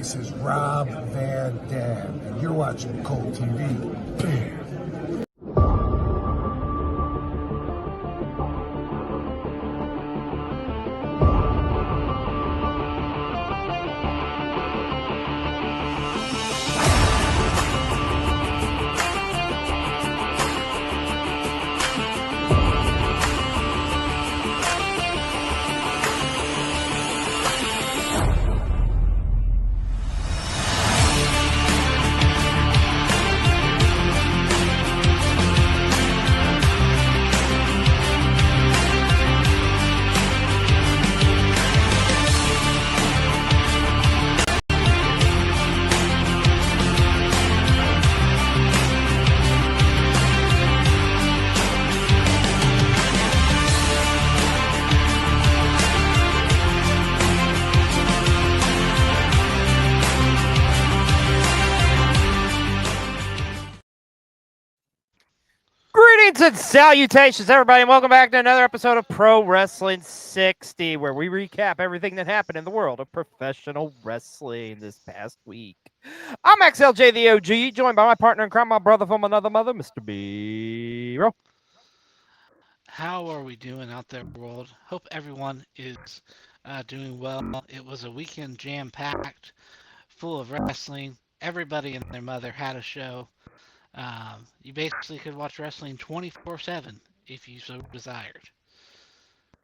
This is Rob Van Dam, and you're watching Cold TV. Greetings and salutations, everybody, and welcome back to another episode of Pro Wrestling 60, where we recap everything that happened in the world of professional wrestling this past week. I'm Xlj the Og, joined by my partner in crime, my brother from another mother, Mr. B-Roll. How are we doing out there, world? Hope everyone is doing well. It was a weekend jam-packed, full of wrestling. Everybody and their mother had a show. You basically could watch wrestling 24/7 if you so desired.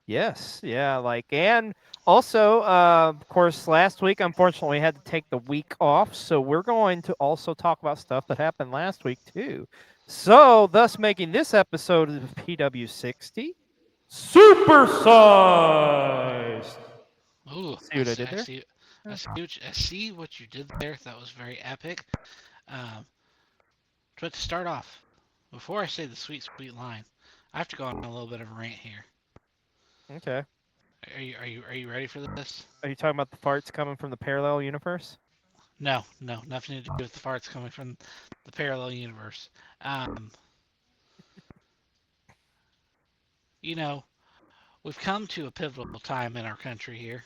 Yes, yeah, and also, of course, last week, unfortunately, we had to take the week off, so we're going to also talk about stuff that happened last week, too. So, thus making this episode of PW60 supersized. Ooh, See what I did there? I see what you did there. That was very epic. But to start off, before I say the sweet, sweet line, I have to go on a little bit of a rant here. Okay. Are you ready for this? Are you talking about the farts coming from the parallel universe? No, nothing to do with the farts coming from the parallel universe. You know, we've come to a pivotal time in our country here,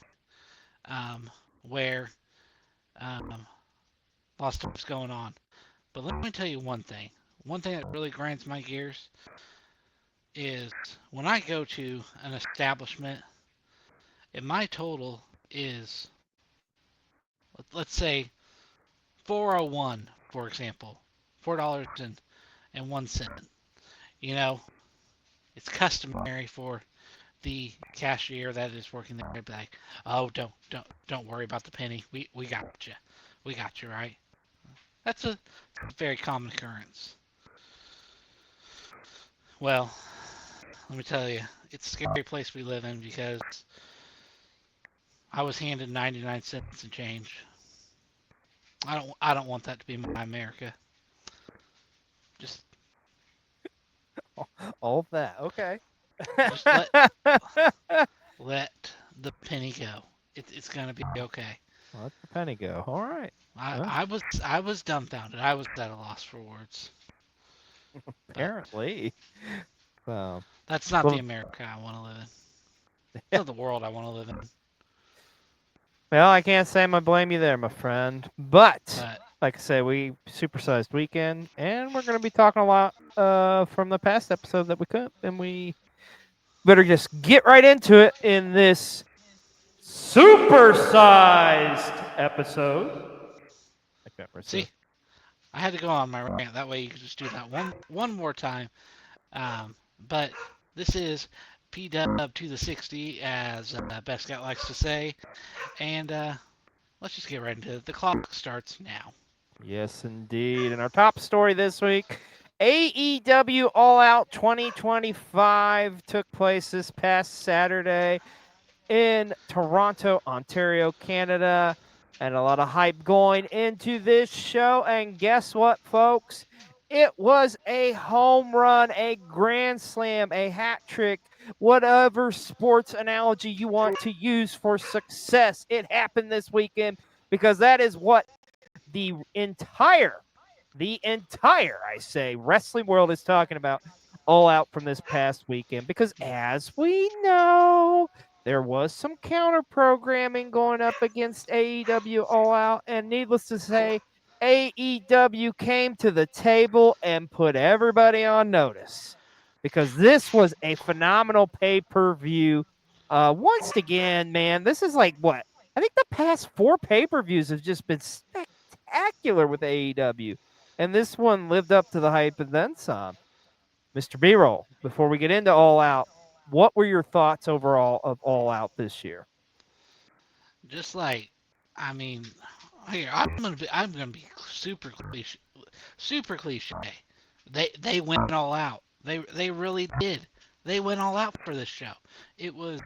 where a lot of stuff's going on. But let me tell you one thing. One thing that really grinds my gears is when I go to an establishment, and my total is, let's say, 401, for example, $4.01. You know, it's customary for the cashier that is working there to be like, "Oh, don't worry about the penny. We got you. We got you, right?" That's a very common occurrence. Well, let me tell you, it's a scary place we live in because I was handed 99 cents and change. I don't want that to be my America. Just All of that. Okay. just let the penny go. It's gonna be okay. Let the penny go. All right. I was dumbfounded. I was at a loss for words. Apparently. Well, That's not the America I want to live in. It's not the world I want to live in. Well, I can't say I'm going to blame you there, my friend. But like I say, we supersized weekend, and we're going to be talking a lot from the past episode that we could, and we better just get right into it in this supersized episode. See, I had to go on my rant. That way you could just do that one more time. But this is P-Dub to the 60, as Best Scout likes to say. And let's just get right into it. The clock starts now. Yes, indeed. And our top story this week, AEW All Out 2025 took place this past Saturday in Toronto, Ontario, Canada. And a lot of hype going into this show. And guess what, folks? It was a home run, a grand slam, a hat trick, whatever sports analogy you want to use for success. It happened this weekend because that is what the entire, I say, wrestling world is talking about All Out from this past weekend. Because as we know, There was some counter programming going up against AEW All Out, and needless to say, AEW came to the table and put everybody on notice because this was a phenomenal pay-per-view. Once again, man, this is like what? I think the past 4 pay-per-views have just been spectacular with AEW, and this one lived up to the hype and then some. Mr. B-Roll, before we get into All Out, what were your thoughts overall of All Out this year? Just like, I mean, here I'm gonna be super cliche. They went all out. They really did. They went all out for this show. It was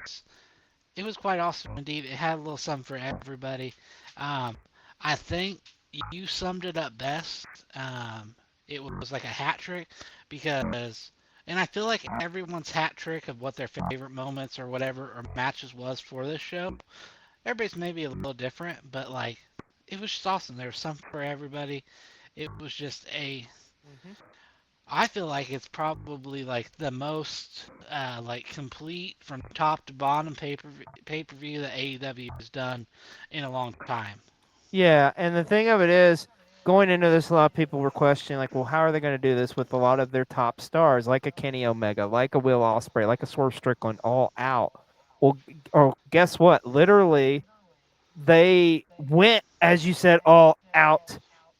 it was quite awesome indeed. It had a little something for everybody. Um, I think you summed it up best. It was like a hat trick because, and I feel like everyone's hat trick of what their favorite moments or whatever or matches was for this show. Everybody's maybe a little different, but like it was just awesome. There was something for everybody. It was just a. Mhm. I feel like it's probably like the most like complete from top to bottom pay per view that AEW has done in a long time. Yeah, and the thing of it is, going into this, a lot of people were questioning, like, well, how are they going to do this with a lot of their top stars, like a Kenny Omega, like a Will Ospreay, like a Swerve Strickland, all out? Well, guess what? Literally, they went, as you said, all out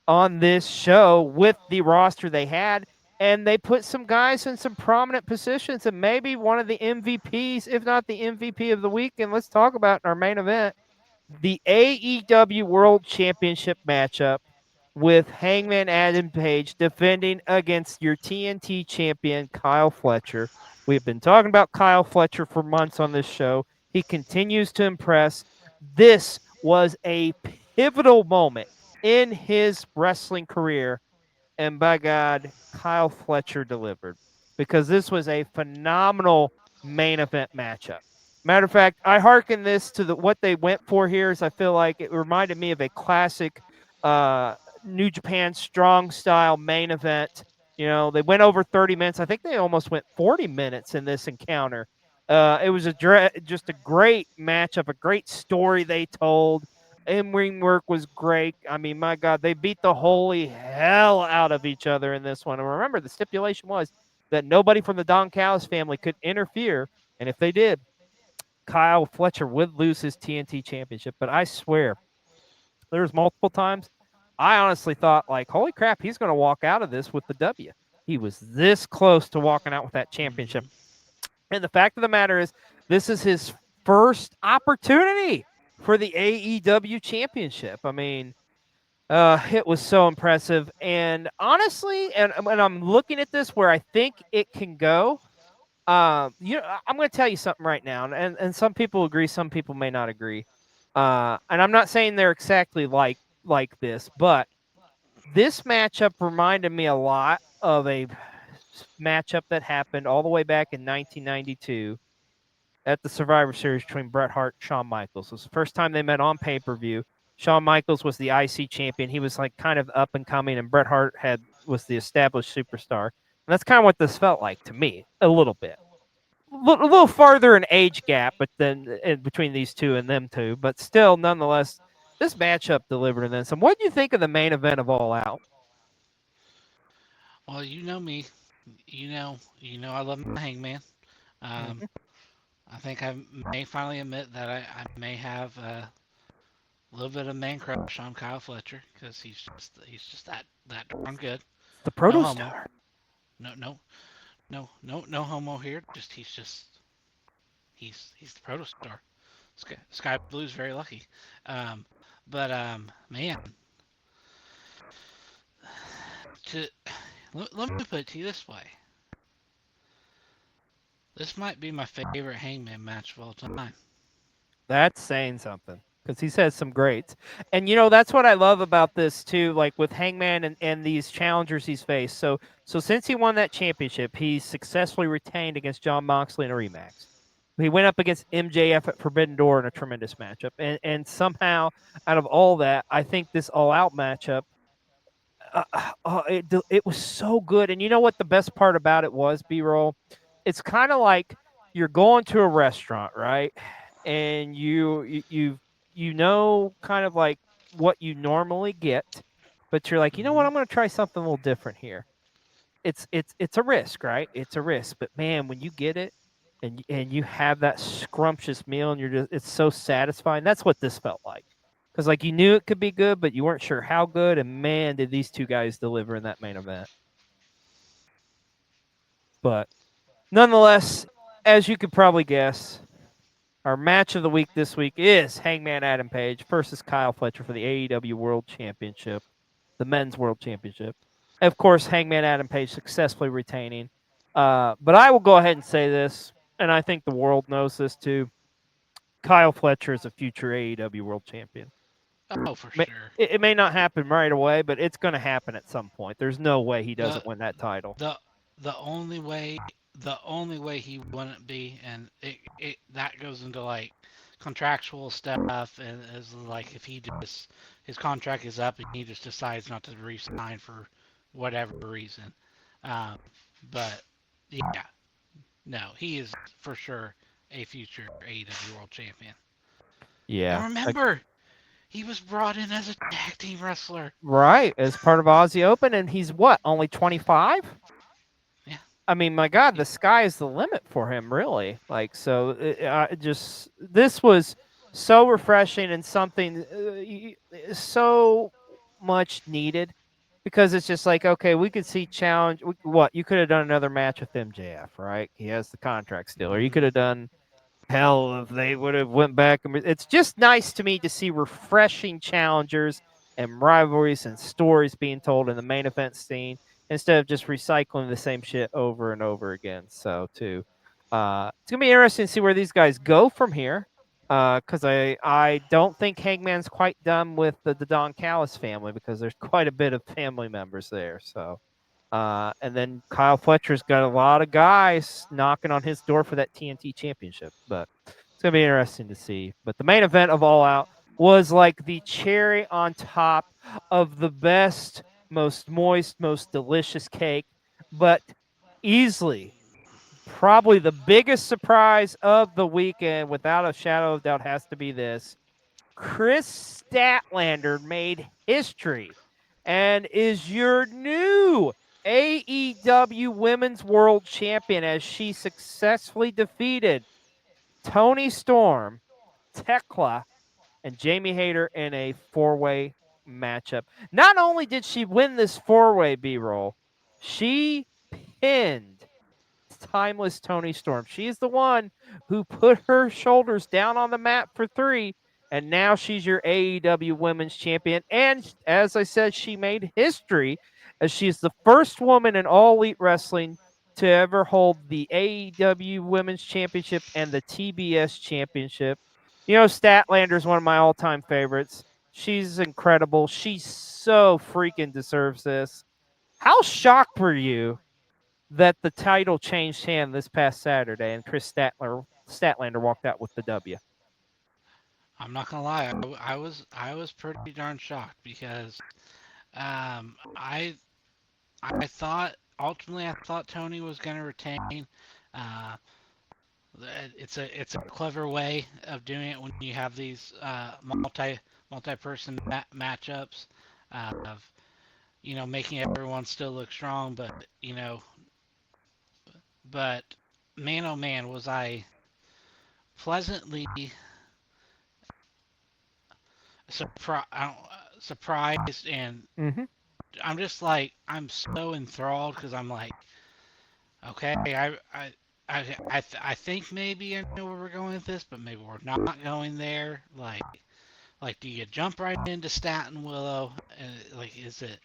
on this show with the roster they had, and they put some guys in some prominent positions, and maybe one of the MVPs, if not the MVP of the week, and let's talk about in our main event, the AEW World Championship matchup with Hangman Adam Page defending against your TNT champion, Kyle Fletcher. We've been talking about Kyle Fletcher for months on this show. He continues to impress. This was a pivotal moment in his wrestling career, and by God, Kyle Fletcher delivered because this was a phenomenal main event matchup. Matter of fact, I hearken this to what they went for here. Is I feel like it reminded me of a classic uh, New Japan Strong style main event. You know, they went over 30 minutes. I think they almost went 40 minutes in this encounter. It was just a great matchup, a great story they told. In-ring work was great. I mean, my God, they beat the holy hell out of each other in this one. And remember, the stipulation was that nobody from the Don Callis family could interfere. And if they did, Kyle Fletcher would lose his TNT championship. But I swear, there's multiple times I honestly thought, like, holy crap, he's going to walk out of this with the W. He was this close to walking out with that championship. Hmm. And the fact of the matter is, this is his first opportunity for the AEW championship. I mean, it was so impressive. And honestly, and when I'm looking at this where I think it can go, I'm going to tell you something right now, and some people agree, some people may not agree. And I'm not saying they're exactly like this, but this matchup reminded me a lot of a matchup that happened all the way back in 1992 at the Survivor Series between Bret Hart and Shawn Michaels. It was the first time they met on pay-per-view. Shawn Michaels was the IC champion. He was like kind of up and coming, and Bret Hart was the established superstar. And that's kind of what this felt like to me, a little bit. A little farther in age gap, but then in between these two and them two, but still, nonetheless, this matchup delivered and then some. What do you think of the main event of All Out? Well, you know me. You know I love my Hangman. Um, Mm-hmm. I think I may finally admit that I may have a little bit of man crush on Kyle Fletcher because he's just that darn good. The No homo. Protostar. No homo here. He's the protostar. Sky Blue's very lucky. Um, but man, to let me put it to you this way. This might be my favorite Hangman match of all time. That's saying something because he's had some greats. And that's what I love about this too, like with Hangman and these challengers he's faced. So since he won that championship, he's successfully retained against John Moxley in a rematch. He went up against MJF at Forbidden Door in a tremendous matchup. And somehow out of all that, I think this all out matchup, it was so good. And you know what the best part about it was, B roll? It's kind of like you're going to a restaurant, right? and you know kind of like what you normally get, but you're like, you know what, Hmm. I'm going to try something a little different here. It's a risk, right? It's a risk, but man, when you get it and you have that scrumptious meal and you're just it's so satisfying. That's what this felt like. Cuz like you knew it could be good, but you weren't sure how good, and man, did these two guys deliver in that main event. But nonetheless, as you could probably guess, our match of the week this week is Hangman Adam Page versus Kyle Fletcher for the AEW World Championship, the Men's World Championship. Of course, Hangman Adam Page successfully retaining. But I will go ahead and say this, and I think the world knows this too. Kyle Fletcher is a future AEW World Champion. Oh, for sure. It may not happen right away, but it's going to happen at some point. There's no way he The doesn't win that title. the the only way he wouldn't be, and it that goes into like contractual stuff, and is like if he just his contract is up and he just decides not to re-sign for whatever reason. Um, but yeah, no, he is for sure a future AEW World Champion. And Yeah. remember, he was brought in as a tag team wrestler. Right. As part of Aussie Open, and he's what, only 25? Yeah. I mean, my God, He, the sky is the limit for him, really. Like, so just this was so refreshing and something so much needed because it's just like, okay, we could see challenge. What you could have done another match with MJF, right? He has the contract still, or you could mhm. have done hell if they would have went back and it's just nice to me to see refreshing challengers and rivalries and stories being told in the main event scene instead of just recycling the same shit over and over again. So too, it's gonna be interesting to see where these guys go from here. Because I don't think Hangman's quite done with the Don Callis family because there's quite a bit of family members there. So and then Kyle Fletcher's got a lot of guys knocking on his door for that TNT championship. But it's going to be interesting to see. But the main event of All Out was like the cherry on top of the best, most moist, most delicious cake. But easily, probably the biggest surprise of the weekend, without a shadow of doubt, has to be this. Chris Statlander made history and is your new AEW Women's World Champion as she successfully defeated Tony Storm, Tekla, and Jamie Hayter in a four-way matchup. Not only did she win this four-way B-roll, she pinned timeless Tony Storm. She's the one who put her shoulders down on the mat for 3, and now she's your AEW Women's Champion. And as I said, she made history as she's the first woman in All Elite Wrestling to ever hold the AEW Women's Championship and the TBS Championship. You know, Statlander is one of my all-time favorites. She's incredible. She so freaking deserves this. How shocked were you that the title changed hand this past Saturday and Chris Statlander walked out with the W? I'm not gonna lie, I was pretty darn shocked because um, I I thought ultimately I thought Tony was gonna retain. Uh, it's a clever way of doing it when you have these multi-person matchups of making everyone still look strong, but but man oh man was I pleasantly surprised, and Mm-hmm. I'm just like I'm so enthralled because I'm like, okay, I think maybe I know where we're going with this, but maybe we're not going there. Like, do you jump right into Staten Willow? Like, is it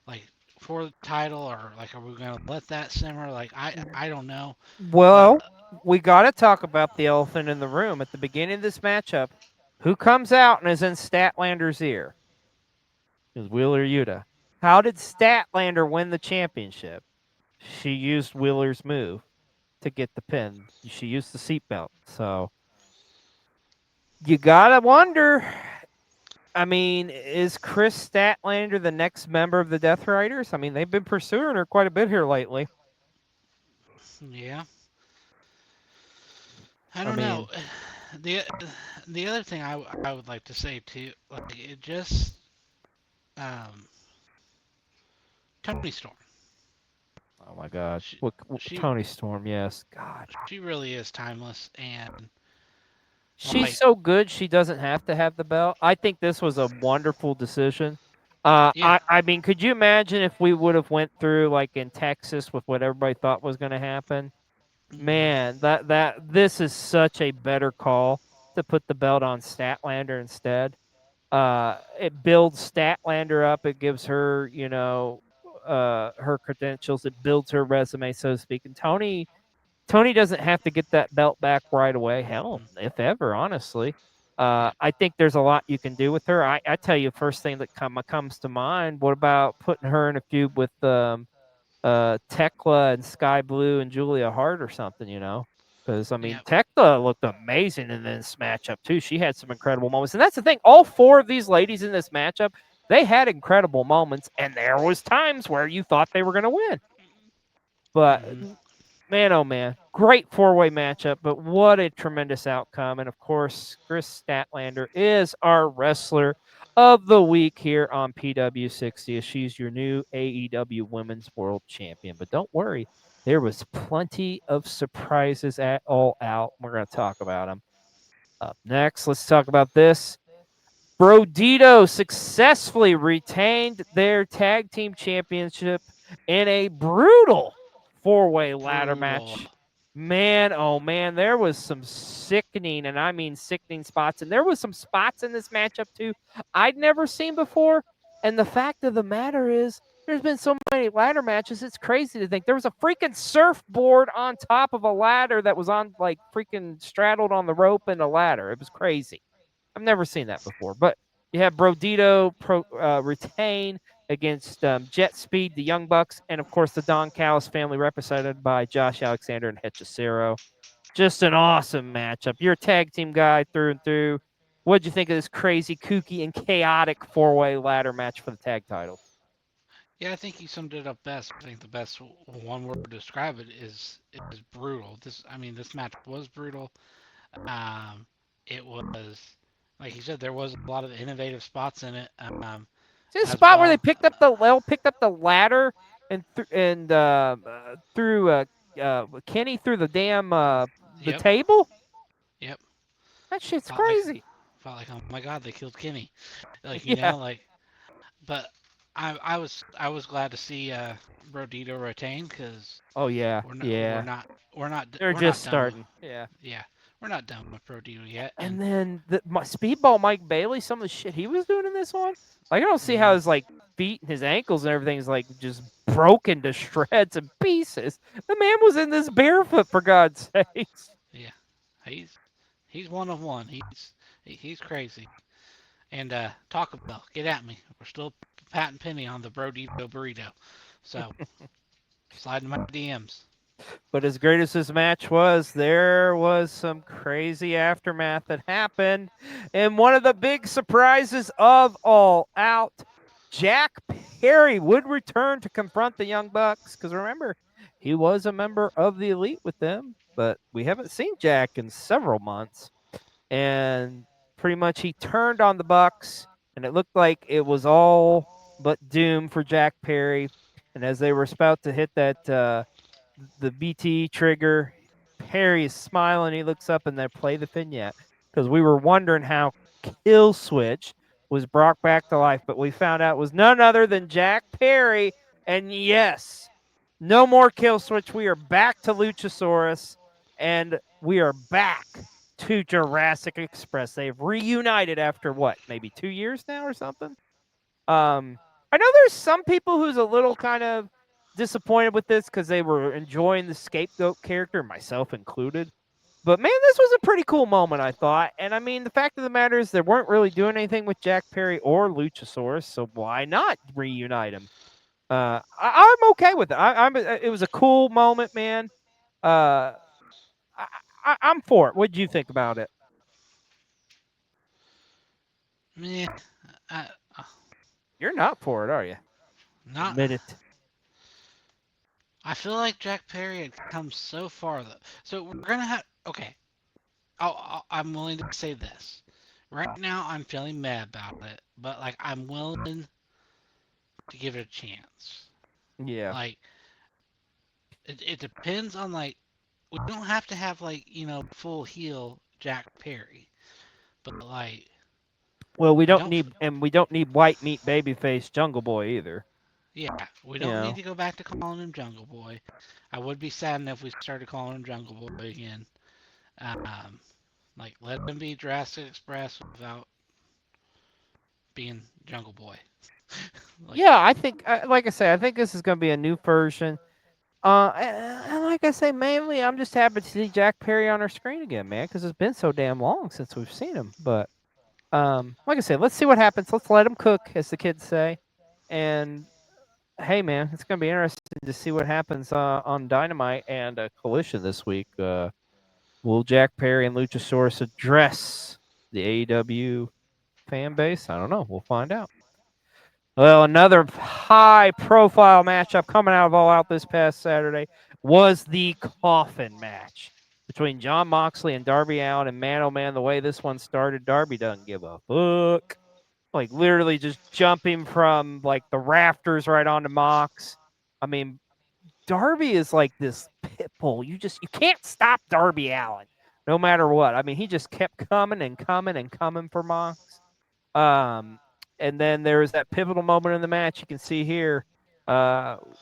like for the title, or like are we gonna let that simmer? Like, I don't know, but Well, we got to talk about the elephant in the room at the beginning of this matchup. Who comes out and is in Statlander's ear? Is Wheeler Yuta. How did Statlander win the championship? She used Wheeler's move to get the pin. She used the seatbelt. So you gotta wonder. I mean, is Chris Statlander the next member of the Death Riders? I mean, they've been pursuing her quite a bit here lately. yeah, I I don't know. mean, the the other thing I would like to say too, like it just um, Tony Storm. Oh my God. She she Tony Storm, yes. God. she really is timeless, and She's like so good she doesn't have to have the belt. I think this was a wonderful decision. yeah, I mean, could you imagine if we would have went through like in Texas with what everybody thought was going to happen? mm, Man, that this is such a better call to put the belt on Statlander instead. It builds Statlander up. It gives her, her credentials. It builds her resume, so to speak. And Tony doesn't have to get that belt back right away. Hell, mm, if ever, honestly. yeah, I think there's a lot you can do with her. I tell you, first thing that comes to mind. What about putting her in a feud with Tekla and Sky Blue and Julia Hart or something? Because I mean, yeah, Tekla looked amazing in this matchup too. She had some incredible moments, and that's the thing. All four of these ladies in this matchup, they had incredible moments, and there was times where you thought they were going to win. But hmm man, oh man, great four-way matchup, but what a tremendous outcome. And of course, Chris Statlander is our wrestler of the week here on PW60 as she's your new AEW Women's World Champion. But don't worry, there was plenty of surprises at All Out. We're going to talk about them. Up next, let's talk about this. Brodito successfully retained their tag team championship in a brutal four-way ladder brutal. match. Man, oh man, there was some sickening, and I mean sickening spots. And there was some spots in this matchup too I'd never seen before. And the fact of the matter is, there's been so many ladder matches, it's crazy to think. There was a freaking surfboard on top of a ladder that was on like freaking straddled on the rope and a ladder. It was crazy. I've never seen that before. But you have Brodito retain against Jet Speed, the Young Bucks, and of course the Don Callis family, represented by Josh Alexander and Hechicero. Just an awesome matchup. You're a tag team guy through and through. What'd you think of this crazy, kooky, and chaotic four-way ladder match for the tag titles? Yeah, I think you summed it up best. I think the best one word to describe it is brutal. This match was brutal. Um, it was, like you said, there was a lot of innovative spots in it, See the as spot where they well. picked up the ladder and threw Kenny through the damn the Yep, table. yep. That shit's Felt like crazy. felt like oh my god, they killed Kenny. Like Yeah. but I was glad to see Brodito retain because Oh yeah. we're not we're Yeah. not we're not They're we're just not done with starting. Yeah. yeah we're not done with Brodito yet. And And then Speedball Mike Bailey, some of the shit he was doing in this one, like I don't see how mhm, his like feet and his ankles and everything's like just broken to shreds and pieces. The man was in this barefoot for God's sakes. yeah, he's he's one of one. He's crazy. And Taco Bell, get at me. We're still patting penny on the Brodito burrito. So slide in my DMs. But as great as this match was, there was some crazy aftermath that happened. And one of the big surprises of All Out, Jack Perry would return to confront the Young Bucks. Because remember, he was a member of the Elite with them, but we haven't seen Jack in several months. And pretty much he turned on the Bucks, and it looked like it was all but doom for Jack Perry. And as they were about to hit the BT trigger. Perry is smiling. He looks up and they play the vignette because we were wondering how Kill Switch was brought back to life, but we found out it was none other than Jack Perry. And yes, no more Kill Switch. We are back to Luchasaurus, and we are back to Jurassic Express. They've reunited after what, maybe 2 years now or something? I know there's some people who's a little kind of disappointed with this because they were enjoying the scapegoat character, myself included. But man, this was a pretty cool moment, I thought. And I mean, the fact of the matter is, they weren't really doing anything with Jack Perry or Luchasaurus, so why not reunite them? I'm okay with it. It was a cool moment, man. Uh, I'm for it. What did you think about it? Meh, uh, uh, You're not for it, are you? not. Admit it. I feel like Jack Perry had come so far though. So we're gonna have okay. I'm willing to say this. Right now, I'm feeling mad about it, but like I'm willing to give it a chance. Yeah. Like it depends on like we don't have to have like full heel Jack Perry, but like Well, we I don't don't. need white meat babyface Jungle Boy either. Yeah, we You don't need know. to go back to calling him Jungle Boy. I would be sad if we started calling him Jungle Boy again. Um, like let him be Jurassic Express without being Jungle Boy. Like, Yeah, I think, like I say, I think this is going to be a new version. And like I say, mainly I'm just happy to see Jack Perry on our screen again, man, because it's been so damn long since we've seen him. But like I said, let's see what happens. Let's let him cook, as the kids say. And hey, man, it's gonna be interesting to see what happens on Dynamite and Collision this week. Will Jack Perry and Luchasaurus address the AEW fan base? I don't know. We'll find out. Well, another high-profile matchup coming out of All Out this past Saturday was the coffin match between Jon Moxley and Darby Allin. And man, oh man, the way this one started, Darby doesn't give a fuck. Like literally just jumping from like the rafters right onto Mox. I mean, Darby is like this pit bull. You can't stop Darby Allin, no matter what. I mean, he just kept coming and coming and coming for Mox. Um, and then there was that pivotal moment in the match. You can see here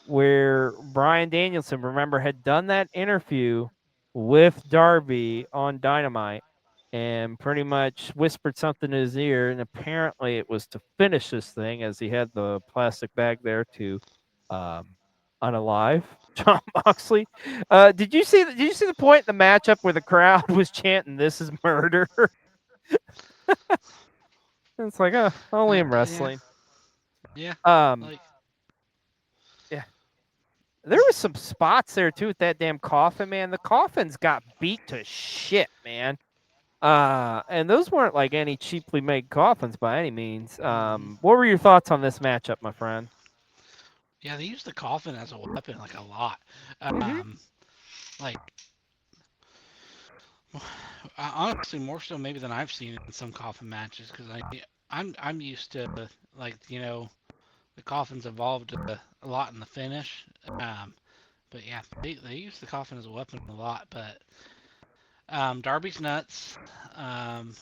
where Bryan Danielson, remember, had done that interview with Darby on Dynamite and pretty much whispered something in his ear. And apparently it was to finish this thing, as he had the plastic bag there to unalive Jon Moxley. Did you see the point in the matchup where the crowd was chanting, "This is murder"? It's like, only in yeah, wrestling. yeah, Um, like yeah, there was some spots there too with that damn coffin, man. The coffins got beat to shit, man. And those weren't like any cheaply made coffins by any means. mhm. What were your thoughts on this matchup, my friend? Yeah, they use the coffin as a weapon like a lot. Mm-hmm. Like honestly, more so maybe than I've seen in some coffin matches because I'm used to like the coffins evolved a lot in the finish. But yeah, they use the coffin as a weapon a lot. But Darby's nuts, and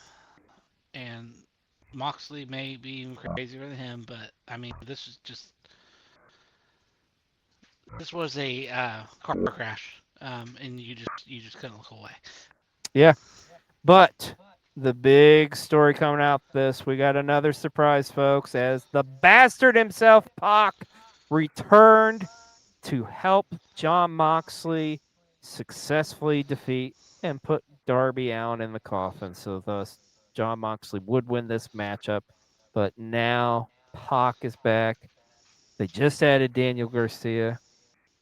Moxley may be even crazier than him. But I mean, this was a car crash, and you just couldn't look away. Yeah, but the big story coming out this, we got another surprise, folks, as the bastard himself, Pac, returned to help Jon Moxley successfully defeat and put Darby Allin in the coffin. So thus, Jon Moxley would win this matchup. But now Pac is back. They just added Daniel Garcia.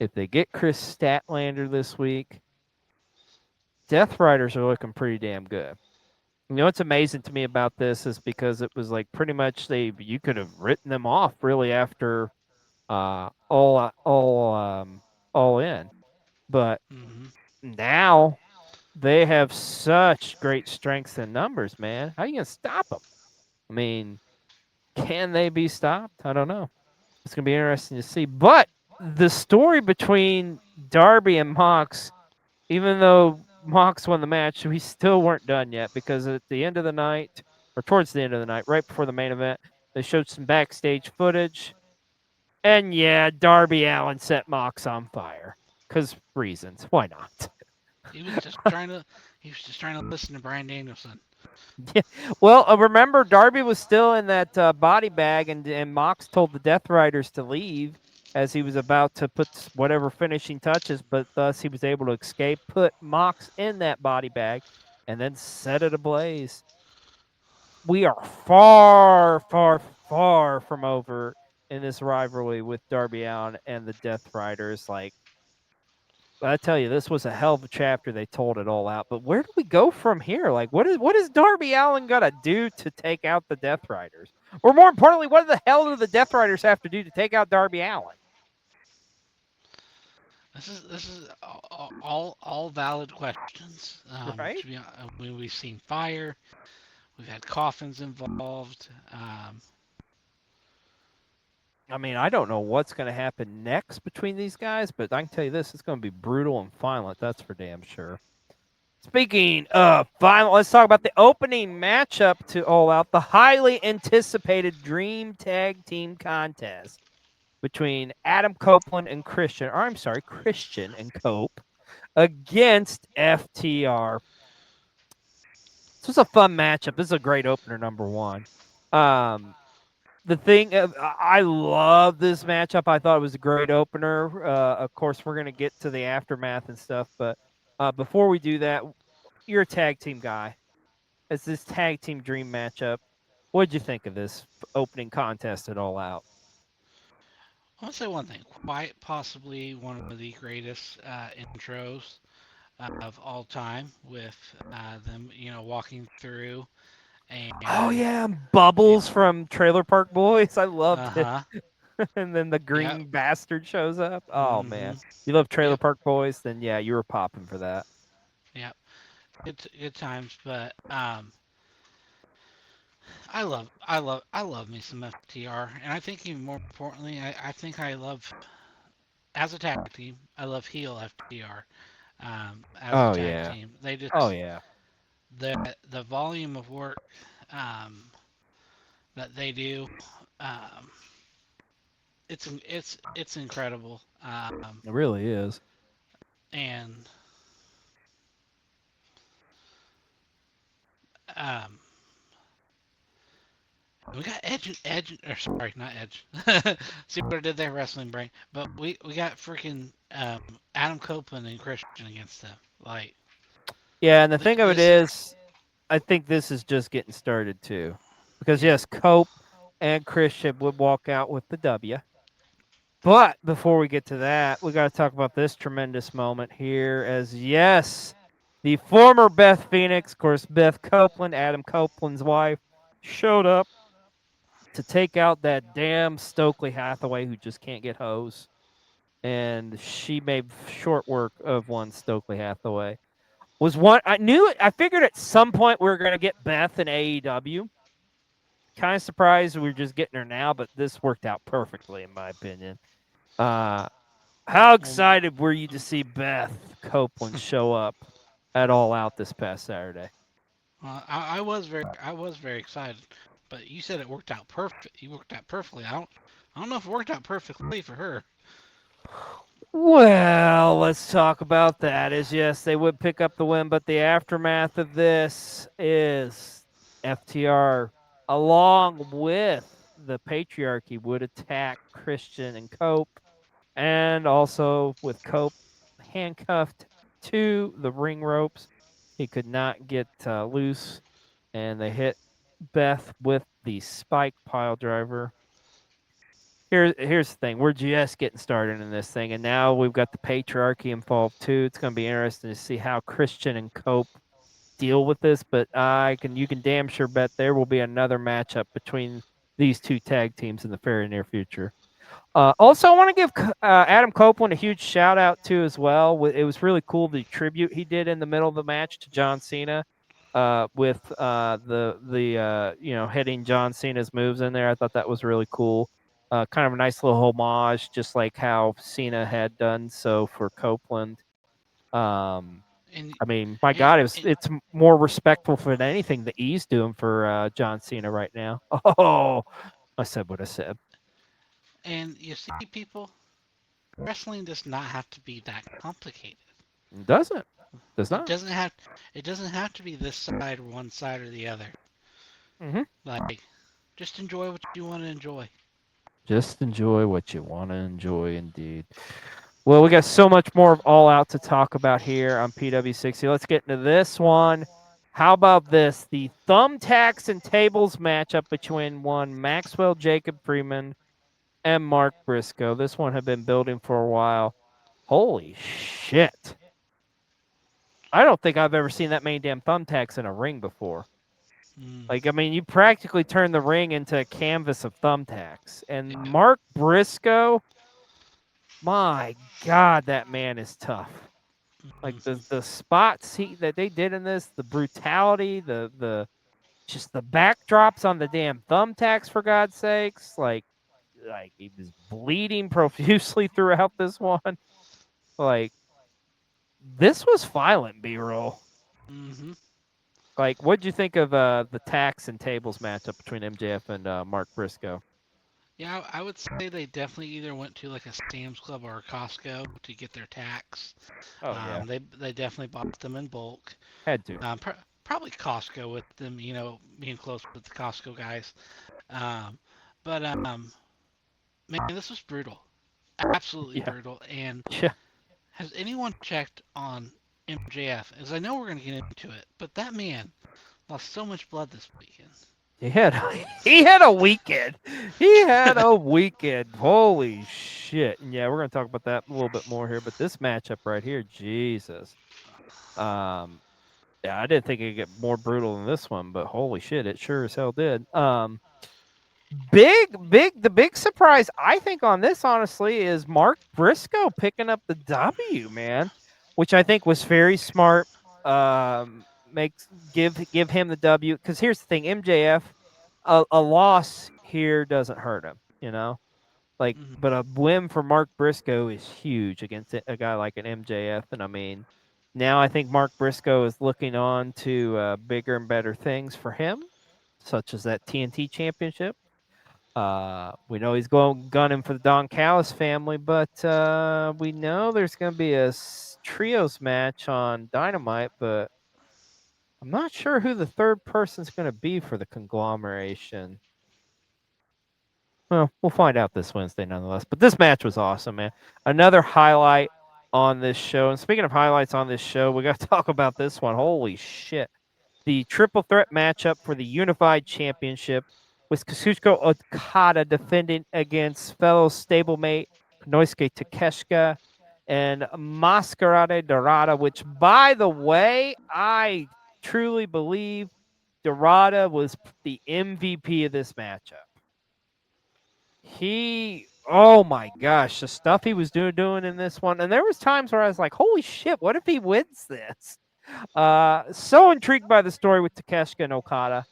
If they get Chris Statlander this week, Death Riders are looking pretty damn good. You know what's amazing to me about this is because it was like pretty much you could have written them off really after all in, but Hmm. now they have such great strengths and numbers, man. How are you gonna stop them? I mean, can they be stopped? I don't know. It's gonna be interesting to see. But the story between Darby and Mox, even though Mox won the match, we still weren't done yet because at the end of the night, or towards the end of the night, right before the main event, they showed some backstage footage. And yeah, Darby Allin set Mox on fire. Because reasons. Why not? He was just trying to he was just trying to listen to Brian Danielson. Yeah. Well, remember, Darby was still in that body bag, and Mox told the Death Riders to leave as he was about to put whatever finishing touches, but thus he was able to escape, put Mox in that body bag, and then set it ablaze. We are far, far, far from over in this rivalry with Darby Allin and the Death Riders. Like, I tell you, this was a hell of a chapter. They told it all out. But where do we go from here? Like, what is Darby Allin gonna do to take out the Death Riders? Or more importantly, what the hell do the Death Riders have to do to take out Darby Allin? This is all valid questions. right? We've seen fire. We've had coffins involved. I mean, I don't know what's going to happen next between these guys, but I can tell you this: it's going to be brutal and violent. That's for damn sure. Speaking of violent, let's talk about the opening matchup to All Out, the highly anticipated Dream Tag Team Contest between Adam Copeland and Christian, or I'm sorry, Christian and Cope against FTR. This was a fun matchup. This is a great opener, number one. The thing, I love this matchup. I thought it was a great opener. Of course, we're going to get to the aftermath and stuff, but before we do that, you're a tag team guy. It's this tag team dream matchup. What'd you think of this opening contest at All Out? I want to say one thing. Quite possibly one of the greatest intros of all time, with them, walking through Oh and yeah, yeah, Bubbles from Trailer Park Boys. I loved it. uh-huh. And then the Yep. green bastard shows up. Oh man, Mhm. you love Trailer Yep. Park Boys? Then yeah, you were popping for that. Yep. Good times, but I love me some FTR, and I think even more importantly, I think I love, as a tag team, I love heel FTR. As a Oh tag yeah. team, they Oh just, yeah. the volume of work that they do, um, it's incredible. It really is. And um, we got or sorry, not Edge. See what I did there, wrestling brain. But we got freaking Adam Copeland and Christian against them. Like, Yeah, and the thing of it this. is, I think this is just getting started too, because Yeah. yes, Cope and Christian would walk out with the W. But before we get to that, we got to talk about this tremendous moment here. As yes, the former Beth Phoenix, of course, Beth Copeland, Adam Copeland's wife, showed up to take out that damn Stokely Hathaway who just can't get hose. And she made short work of one Stokely Hathaway. Was one I knew it. I figured at some point we were going to get Beth in AEW. Kind of surprised we were just getting her now, but this worked out perfectly in my opinion. Uh, how Well, excited were you to see Beth Copeland show up at All Out this past Saturday? I was very excited, but you said it worked out perfect. You worked out perfectly. I don't know if it worked out perfectly for her. Well, let's talk about that. Is yes, they would pick up the win, but the aftermath of this is FTR, along with the patriarchy, would attack Christian and Cope, and also with Cope handcuffed to the ring ropes, he could not get loose, and they hit Beth with the spike pile driver. Here's the thing. We're just getting started in this thing, and now we've got the patriarchy involved too. It's going to be interesting to see how Christian and Cope deal with this. But you can damn sure bet there will be another matchup between these two tag teams in the very near future. Also, I want to give Adam Copeland a huge shout out too as well. It was really cool the tribute he did in the middle of the match to John Cena, with the hitting John Cena's moves in there. I thought that was really cool. Kind of a nice little homage, just like how Cena had done so for Copeland. And, I mean, my and God, it's more respectful than anything that he's doing for John Cena right now. Oh, I said what I said. and you see, people, wrestling does not have to be that complicated. It doesn't. Does It not. doesn't have it doesn't have to be this side, one side or the other. Mm-hmm. Like, just enjoy what you want to enjoy. Just enjoy what you want to enjoy, indeed. Well, we got so much more of All Out to talk about here on PW60. Let's get into this one. How about this? The thumbtacks and tables matchup between one Maxwell Jacob Freeman and Mark Briscoe. This one had been building for a while. Holy shit. I don't think I've ever seen that many damn thumbtacks in a ring before. Mm. Like, I mean, you practically turn the ring into a canvas of thumbtacks. And Yeah. Mark Briscoe, My God, that man is tough. Like Mhm. the spots that they did in this, the brutality, the just the backdrops on the damn thumbtacks, for God's sakes. Like he was bleeding profusely throughout this one. Like this was violent, B-roll. Mhm. Like, what'd you think of the tax and tables matchup between MJF and Mark Briscoe? Yeah, I would say they definitely either went to like a Sam's Club or a Costco to get their tax. Oh yeah, They definitely bought them in bulk. had to. Probably Costco with them, being close with the Costco guys. Um, but man, this was brutal, absolutely Yeah, brutal. And yeah. has anyone checked on MJF? As I know we're gonna get into it, but that man lost so much blood this weekend. He had he had a weekend. He had a weekend. Holy shit! And yeah, we're gonna talk about that a little bit more here. But this matchup right here, Jesus. Um, yeah, I didn't think it'd get more brutal than this one, but holy shit, it sure as hell did. The big surprise I think on this honestly is Mark Briscoe picking up the W, man, which I think was very smart. Makes give him the W because here's the thing, MJF, a loss here doesn't hurt him, like, Mhm. but a win for Mark Briscoe is huge against a guy like an MJF, and I mean, now I think Mark Briscoe is looking on to bigger and better things for him, such as that TNT championship. We know he's going gunning for the Don Callis family, but we know there's going to be a trios match on Dynamite, but I'm not sure who the third person's going to be for the conglomeration. Well, we'll find out this Wednesday nonetheless. But this match was awesome, man. Another highlight on this show. And speaking of highlights on this show, we got to talk about this one. Holy shit. The triple threat matchup for the Unified Championship with Kazuchika Okada defending against fellow stablemate Konosuke Takeshita and Mascarade Dorada, which, by the way, I truly believe Dorada was the MVP of this matchup. Oh my gosh, the stuff he was doing in this one. And there was times where I was like, holy shit, what if he wins this? So intrigued by the story with Takeshita and Okada.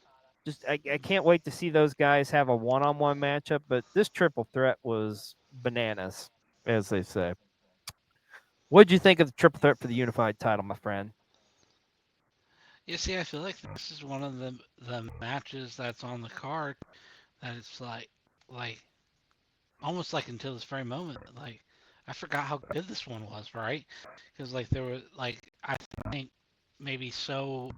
Just I can't wait to see those guys have a one-on-one matchup. But this triple threat was bananas, as they say. What'd you think of the triple threat for the unified title, my friend? You see, I feel like this is one of the matches that's on the card that it's like almost like until this very moment, like I forgot how good this one was, right? Because like there were like I think maybe so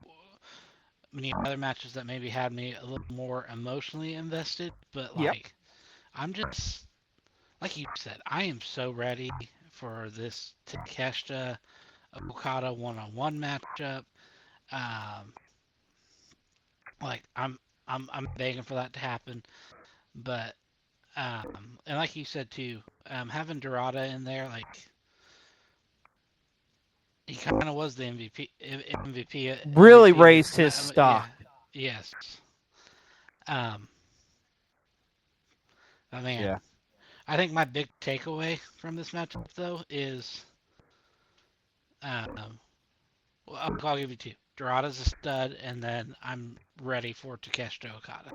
many other matches that maybe had me a little more emotionally invested, but Yep. like I'm just like you said, I am so ready for this Takeshita Okada one-on-one matchup. Um, like I'm begging for that to happen, but and like you said too, having Dorada in there, like he kind of was the MVP, Really MVP of raised this. his Yeah, stock. yes. Um, but man, Yeah. I think my big takeaway from this matchup though is, um, well, I'll give you two. Dorada's a stud, and then I'm ready for Takeshita Okada.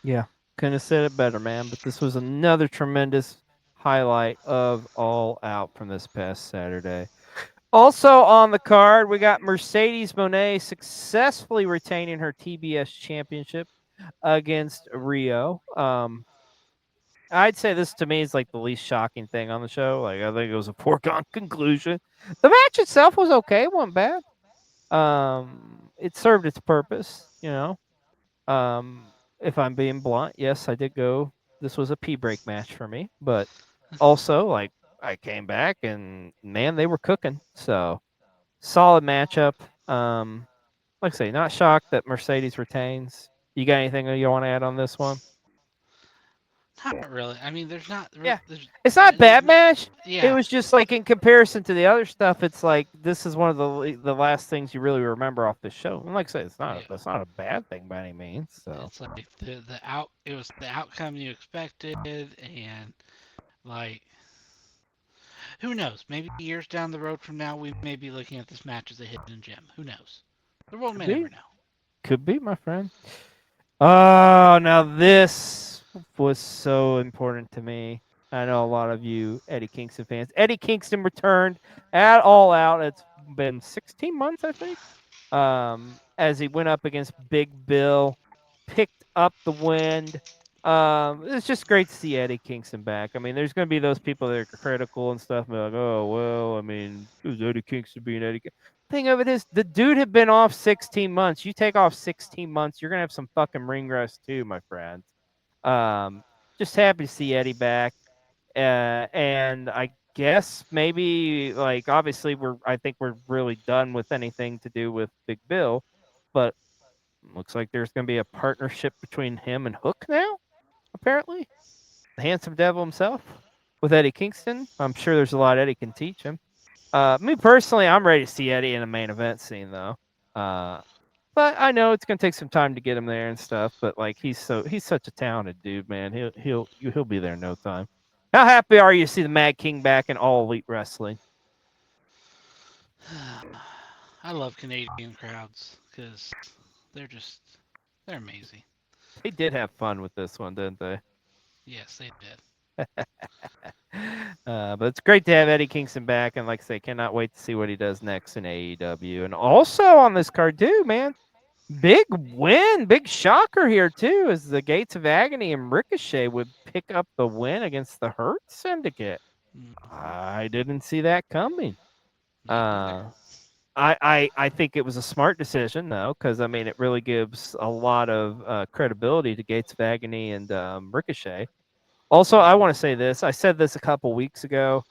Yeah. Couldn't have said it better, man. But this was another tremendous highlight of All Out from this past Saturday. Also on the card, we got Mercedes Moné successfully retaining her TBS championship against Rio. I'd say this to me is like the least shocking thing on the show. Like I think it was a foregone conclusion. The match itself was okay, wasn't bad. It served its purpose. If I'm being blunt, yes, I did go. This was a pee break match for me, but also like I came back and man, they were cooking. So solid matchup. Like I say, not shocked that Mercedes retains. You got anything that you want to add on this one? Not really. I mean, there's not. Yeah, There's. it's not a There's bad not. match. It Yeah. was just like in comparison to the other stuff, it's like this is one of the last things you really remember off this show. And like I say, Yeah. that's not a bad thing by any means. So It's like the out. It was the outcome you expected, and like. Who knows? Maybe years down the road from now, we may be looking at this match as a hidden gem. Who knows? The world Could may be. never know. Could be, my friend. Oh, now this was so important to me. I know a lot of you Eddie Kingston fans. Eddie Kingston returned at All Out. It's been 16 months, I think. As he went up against Big Bill, picked up the win. It's just great to see Eddie Kingston back. I mean, there's going to be those people that are critical and stuff, and be like, "Oh, well, I mean, who's Eddie Kingston being Eddie?" Thing of it is, the dude had been off 16 months. You take off 16 months, you're gonna have some fucking ring rust too, my friend. Um, just happy to see Eddie back. And I guess maybe like obviously I think we're really done with anything to do with Big Bill, but looks like there's gonna be a partnership between him and Hook now. Apparently, the handsome devil himself with Eddie Kingston. I'm sure there's a lot Eddie can teach him. Me personally, I'm ready to see Eddie in the main event scene though. Uh, but I know it's gonna take some time to get him there and stuff. But like he's such a talented dude, man. He'll be there in no time. How happy are you to see the Mad King back in All Elite Wrestling? I love Canadian crowds because they're amazing. They did have fun with this one, didn't they? Yes, they did. But it's great to have Eddie Kingston back, and like I say, cannot wait to see what he does next in AEW. And also on this card too, man, big win, big shocker here too, as the Gates of Agony and Ricochet would pick up the win against the Hurt Syndicate. I didn't see that coming. Uh, I think it was a smart decision though, because I mean it really gives a lot of credibility to Gates of Agony and Ricochet. Also, I want to say this. I said this a couple weeks ago.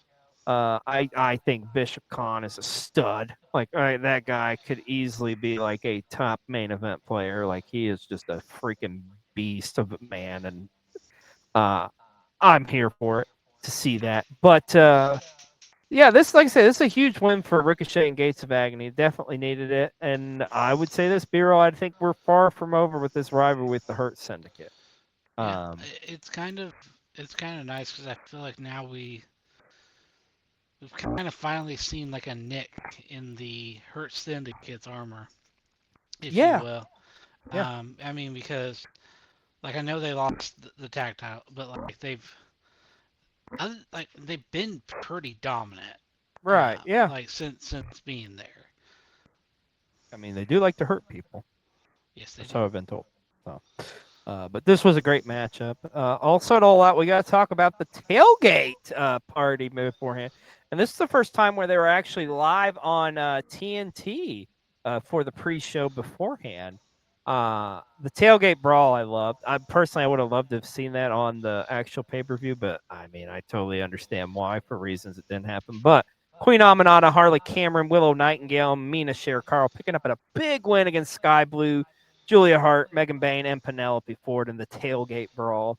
I think Bishop Khan is a stud. Like that guy could easily be like a top main event player. Like he is just a freaking beast of a man, and I'm here for it to see that. But yeah, this like I said, this is a huge win for Ricochet and Gates of Agony. Definitely needed it, and I would say this, B-Roll, I think we're far from over with this rivalry with the Hurt Syndicate. Yeah, it's kind of nice because I feel like now we've kind of finally seen like a nick in the Hurt Syndicate's armor, if you Yeah, will. yeah, I mean because like I know they lost the tag title, but like they've been pretty dominant, right, yeah. like since being there. I mean, they do like to hurt people. Yes, they That's do. how I've been told. So, but this was a great matchup. Also, at All Out, we got to talk about the tailgate party beforehand. And this is the first time where they were actually live on TNT for the pre-show beforehand. The tailgate brawl, I loved. I personally, I would have loved to have seen that on the actual pay-per-view, but I mean, I totally understand why for reasons it didn't happen. But Queen Aminata, Harley Cameron, Willow Nightingale, Mina Cher Carl picking up a big win against Sky Blue, Julia Hart, Megan Bain, and Penelope Ford in the tailgate brawl.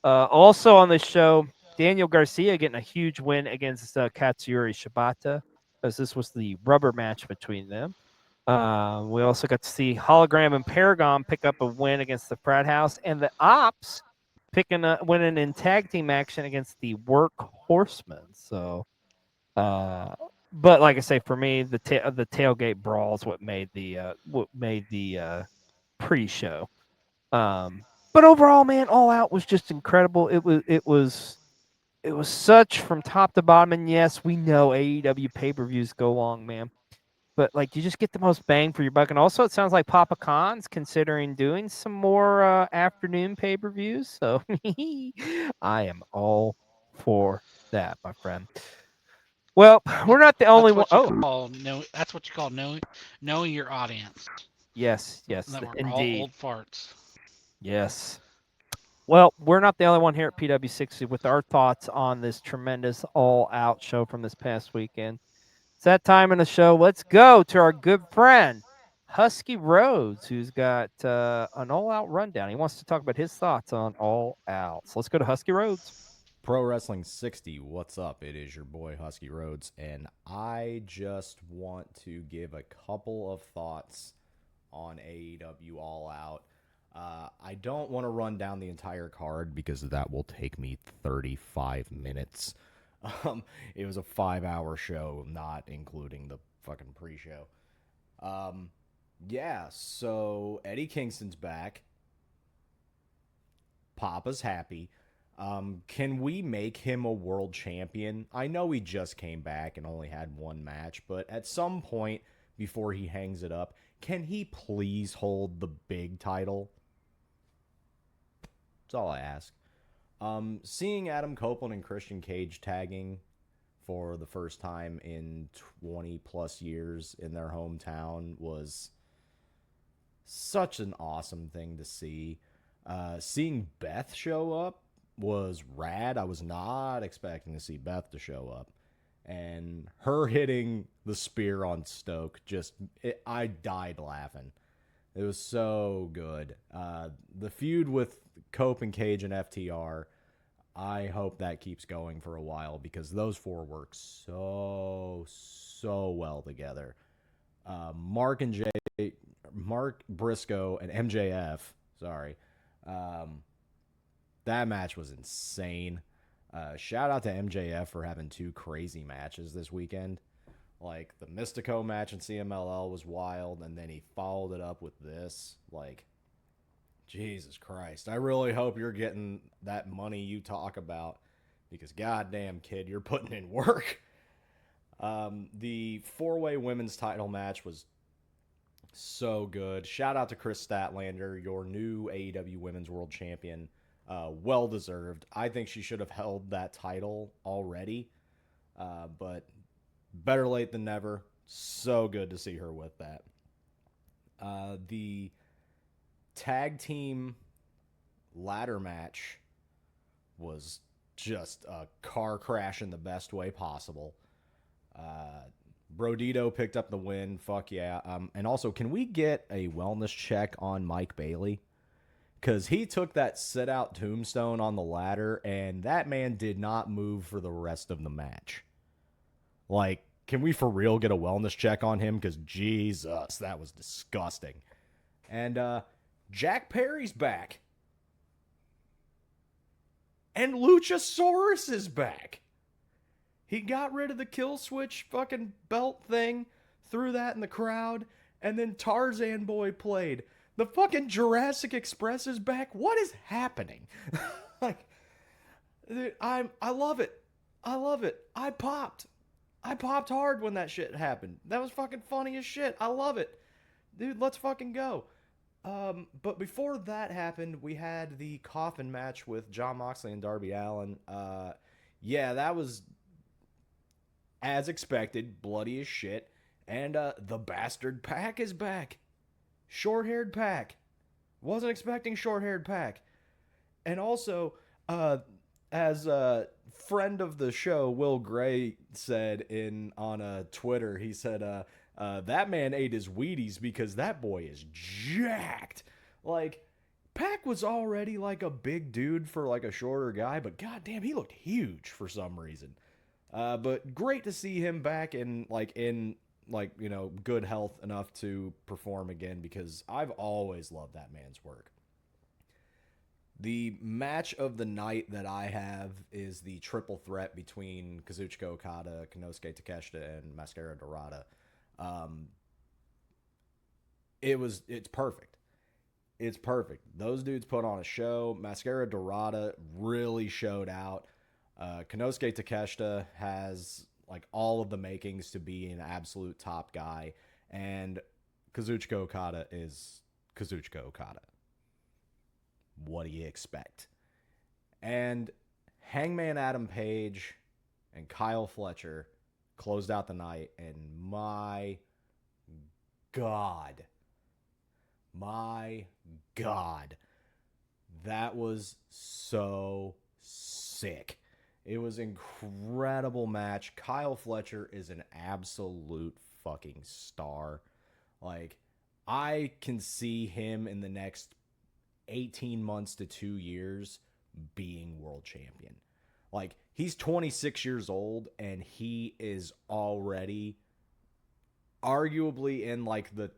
Also on this show, Daniel Garcia getting a huge win against Katsuyori Shibata, as this was the rubber match between them. We also got to see Hologram and Paragon pick up a win against the Frat House, and the Ops winning in tag team action against the Work Horsemen. So, but like I say, for me, the tailgate brawl is what made the pre-show. But overall, man, All Out was just incredible. It was such from top to bottom. And yes, we know AEW pay-per-views go long, man. But like you just get the most bang for your buck. And also it sounds like Papa Khan's considering doing some more afternoon pay-per-views. So I am all for that, my friend. Well, we're not the only one. That's what you call knowing your audience. Yes, That we're all indeed. old farts. Yes. Well, we're not the only one here at PW60 with our thoughts on this tremendous all-out show from this past weekend. It's that time in the show. Let's go to our good friend, Husky Rhodes, who's got an all-out rundown. He wants to talk about his thoughts on All Out. So let's go to Husky Rhodes. Pro Wrestling 60, what's up? It is your boy Husky Rhodes, and I just want to give a couple of thoughts on AEW All Out. I don't want to run down the entire card because that will take me 35 minutes. It was a 5-hour show, not including the fucking pre-show. Yeah, so Eddie Kingston's back. Papa's happy. Can we make him a world champion? I know he just came back and only had one match, but at some point before he hangs it up, can he please hold the big title? That's all I ask. Seeing Adam Copeland and Christian Cage tagging for the first time in 20 plus years in their hometown was such an awesome thing to see. Seeing Beth show up was rad. I was not expecting to see Beth to show up. And her hitting the spear on Stoke, I died laughing. It was so good. The feud with Cope and Cage and FTR, I hope that keeps going for a while because those four work so well together. Mark Briscoe and MJF, sorry. That match was insane. Shout out to MJF for having 2 crazy matches this weekend. Like, the Mystico match in CMLL was wild, and then he followed it up with this. Like, Jesus Christ. I really hope you're getting that money you talk about, because goddamn, kid, you're putting in work. The 4-way women's title match was so good. Shout out to Chris Statlander, your new AEW Women's World Champion. Well deserved. I think she should have held that title already, but better late than never. So good to see her with that. The tag team ladder match was just a car crash in the best way possible. Brodito picked up the win. Fuck yeah. And also, can we get a wellness check on Mike Bailey? Because he took that sit-out tombstone on the ladder, and that man did not move for the rest of the match. Like, can we for real get a wellness check on him? Because, Jesus, that was disgusting. And Jack Perry's back. And Luchasaurus is back. He got rid of the kill switch fucking belt thing, threw that in the crowd, and then Tarzan Boy played. The fucking Jurassic Express is back. What is happening? Like, dude, I love it. I love it. I popped hard when that shit happened. That was fucking funny as shit. I love it. Dude, let's fucking go. But before that happened, we had the coffin match with Jon Moxley and Darby Allin. Yeah, that was as expected, bloody as shit. And the bastard Pac is back. Short-haired Pac. Wasn't expecting short-haired Pac. And also, as a friend of the show, Will Gray, said on Twitter, he said, that man ate his Wheaties because that boy is jacked. Like, Pac was already like a big dude for like a shorter guy, but goddamn, he looked huge for some reason. But great to see him back in good health enough to perform again, because I've always loved that man's work. The match of the night that I have is the triple threat between Kazuchika Okada, Konosuke Takeshita, and Mascara Dorada. It's perfect. It's perfect. Those dudes put on a show. Mascara Dorada really showed out. Konosuke Takeshita has like all of the makings to be an absolute top guy, and Kazuchika Okada is Kazuchika Okada. What do you expect? And Hangman Adam Page and Kyle Fletcher closed out the night, and my God, that was so sick. It was an incredible match. Kyle Fletcher is an absolute fucking star. Like, I can see him in the next 18 months to 2 years being world champion. Like, he's 26 years old, and he is already arguably in, like, the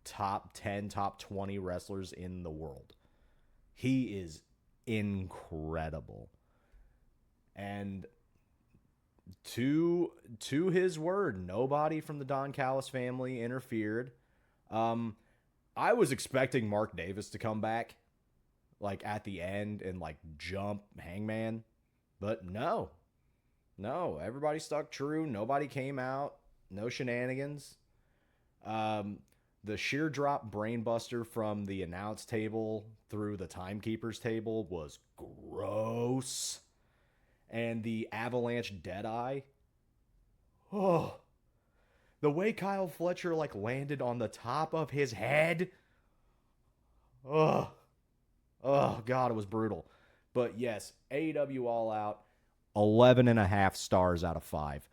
top 10, top 20 wrestlers in the world. He is incredible. And to his word, nobody from the Don Callis family interfered. I was expecting Mark Davis to come back, like at the end and like jump Hangman, but no, everybody stuck true. Nobody came out. No shenanigans. The sheer drop brainbuster from the announce table through the timekeepers table was gross. And the avalanche deadeye. Oh, the way Kyle Fletcher like landed on the top of his head. Oh, God, it was brutal. But yes, AEW All Out, 11.5 stars out of 5.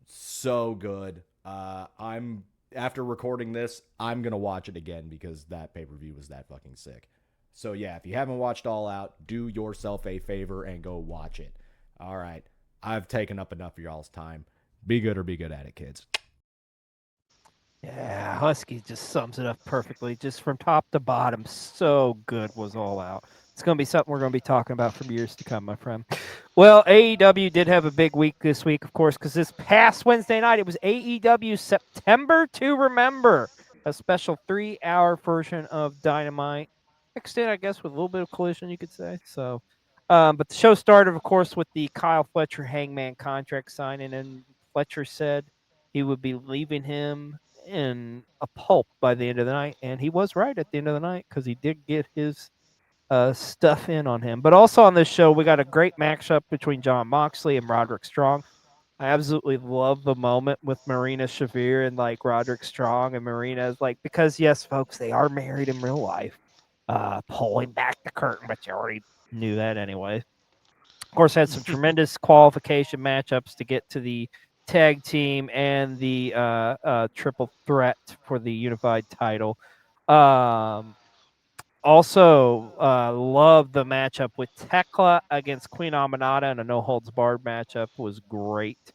So good. I'm after recording this, I'm gonna watch it again because that pay-per-view was that fucking sick. So yeah, if you haven't watched All Out, do yourself a favor and go watch it. All right, I've taken up enough of y'all's time. Be good or be good at it, kids. Yeah, Husky just sums it up perfectly, just from top to bottom. So good was All Out. It's going to be something we're going to be talking about for years to come, my friend. Well, AEW did have a big week this week, of course, because this past Wednesday night, it was AEW September to Remember, a special 3-hour version of Dynamite. Mixed in, I guess, with a little bit of Collision, you could say. So, but the show started, of course, with the Kyle Fletcher Hangman contract signing, and Fletcher said he would be leaving him in a pulp by the end of the night, and he was right at the end of the night because he did get his stuff in on him. But also on this show, we got a great matchup between Jon Moxley and Roderick Strong. I absolutely love the moment with Marina Shafir and like Roderick Strong, and Marina is like, because yes, folks, they are married in real life. Pulling back the curtain, but you already knew that anyway. Of course, had some tremendous qualification matchups to get to the tag team and the triple threat for the unified title. Also, love the matchup with Tekla against Queen Aminata, and a no holds barred matchup was great.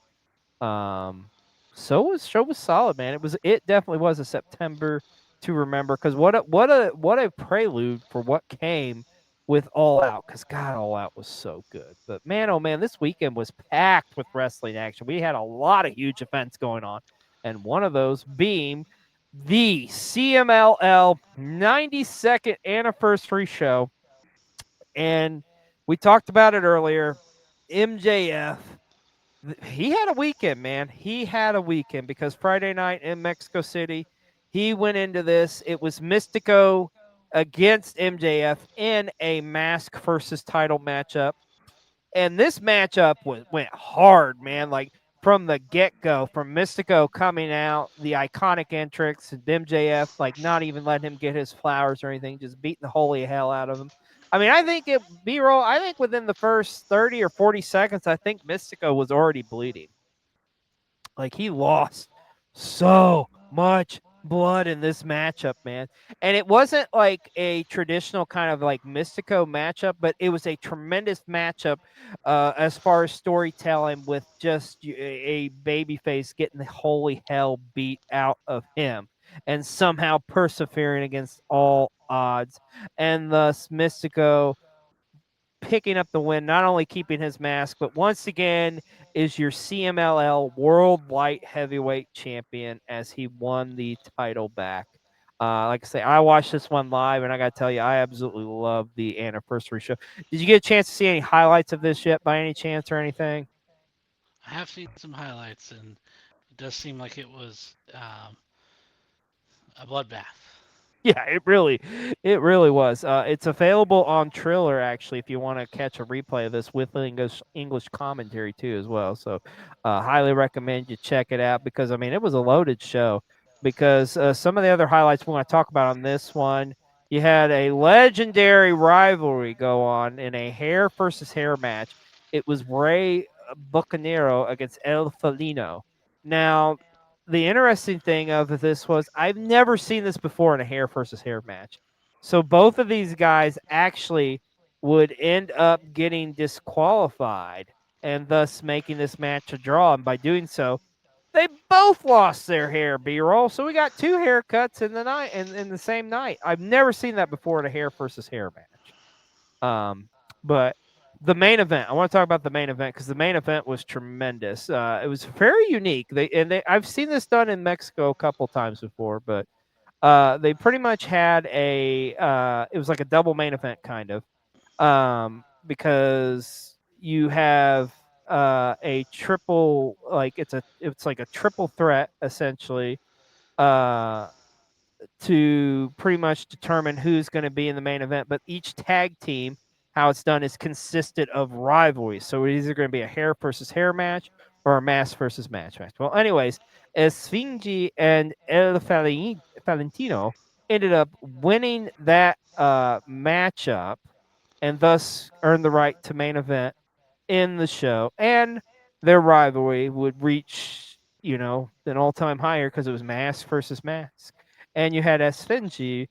Show was solid, man. It definitely was a September to remember, because what a prelude for what came with All Out, because God, All Out was so good. But man, oh man, this weekend was packed with wrestling action. We had a lot of huge events going on, and one of those being the CMLL 92nd anniversary show. And we talked about it earlier. MJF, he had a weekend, man. He had a weekend, because Friday night in Mexico City, he went into this. It was Mystico against MJF in a mask versus title matchup. And this matchup went hard, man. Like from the get-go, from Mystico coming out, the iconic entrance, and MJF like not even letting him get his flowers or anything, just beating the holy hell out of him. I mean, I think B-roll, I think within the first 30 or 40 seconds, I think Mystico was already bleeding. Like, he lost so much blood in this matchup, man. And it wasn't like a traditional kind of like Mystico matchup, but it was a tremendous matchup as far as storytelling, with just a babyface getting the holy hell beat out of him and somehow persevering against all odds. And thus Mystico picking up the win, not only keeping his mask, but once again is your CMLL World Light Heavyweight Champion, as he won the title back. Like I say, I watched this one live, and I got to tell you, I absolutely love the anniversary show. Did you get a chance to see any highlights of this yet, by any chance, or anything? I have seen some highlights, and it does seem like it was a bloodbath. Yeah, it really was. It's available on Triller, actually, if you want to catch a replay of this with English commentary too, as well. So, highly recommend you check it out, because I mean, it was a loaded show. Because some of the other highlights we want to talk about on this one, you had a legendary rivalry go on in a hair versus hair match. It was Ray Bucanero against El Felino. Now, the interesting thing of this was, I've never seen this before in a hair versus hair match. So both of these guys actually would end up getting disqualified, and thus making this match a draw. And by doing so, they both lost their hair, B-roll. So we got 2 haircuts in the night, in the same night. I've never seen that before in a hair versus hair match. But the main event. I want to talk about the main event because the main event was tremendous. It was very unique. I've seen this done in Mexico a couple times before, but they pretty much had it was like a double main event kind of, because you have a triple, like it's like a triple threat essentially, uh, to pretty much determine who's going to be in the main event. But each tag team, how it's done, is consisted of rivalries. So it's either going to be a hair versus hair match or a mask versus match. Well, anyways, Esfingi and Valentino ended up winning that matchup and thus earned the right to main event in the show. And their rivalry would reach, an all-time higher because it was mask versus mask. And you had Esfingi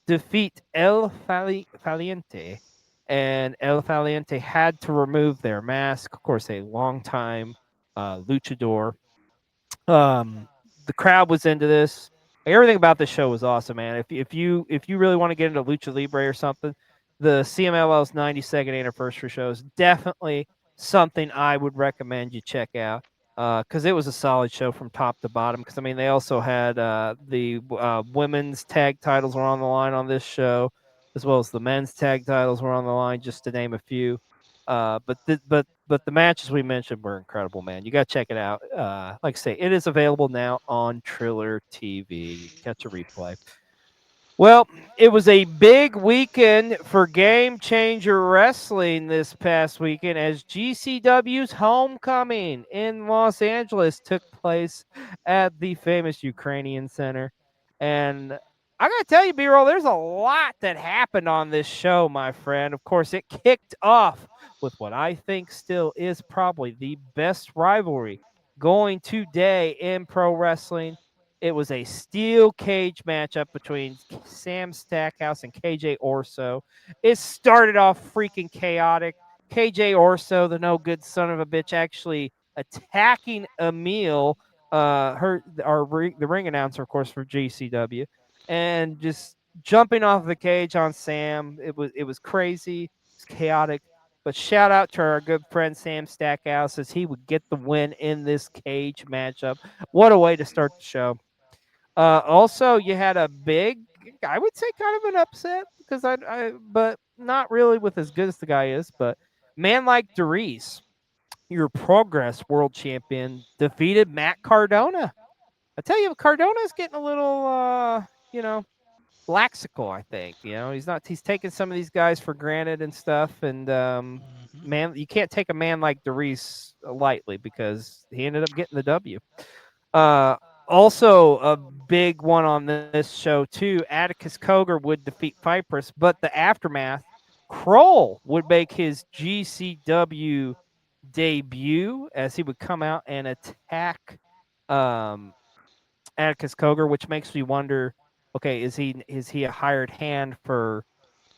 defeat Valiente, and El Valiente had to remove their mask. Of course, a long-time luchador. The crowd was into this. Like, everything about this show was awesome, man. If you really want to get into Lucha Libre or something, the CMLL's 92nd anniversary show is definitely something I would recommend you check out, because it was a solid show from top to bottom. Because I mean, they also had the women's tag titles were on the line on this show, as well as the men's tag titles were on the line, just to name a few. But the matches we mentioned were incredible, man. You got to check it out. Like I say, it is available now on Triller TV. You can catch a replay. Well, it was a big weekend for Game Changer Wrestling this past weekend as GCW's homecoming in Los Angeles took place at the famous Ukrainian Center. And I got to tell you, B-Roll, there's a lot that happened on this show, my friend. Of course, it kicked off with what I think still is probably the best rivalry going today in pro wrestling. It was a steel cage matchup between Sam Stackhouse and KJ Orso. It started off freaking chaotic. KJ Orso, the no good son of a bitch, actually attacking Emil, the ring announcer, of course, for GCW, and just jumping off the cage on Sam. It was crazy. It's chaotic. But shout out to our good friend Sam Stackhouse as he would get the win in this cage matchup. What a way to start the show. Also, you had a big, I would say, kind of an upset because but not really with as good as the guy is. But man like Darius, your Progress World Champion, defeated Matt Cardona. I tell you, Cardona's getting a little, laxical. I think he's taking some of these guys for granted and stuff. And man, you can't take a man like Darius lightly because he ended up getting the W. Also, a big one on this show, too. Atticus Cogar would defeat Cypress, but the aftermath, Kroll would make his GCW debut as he would come out and attack Atticus Cogar, which makes me wonder, okay, is he a hired hand for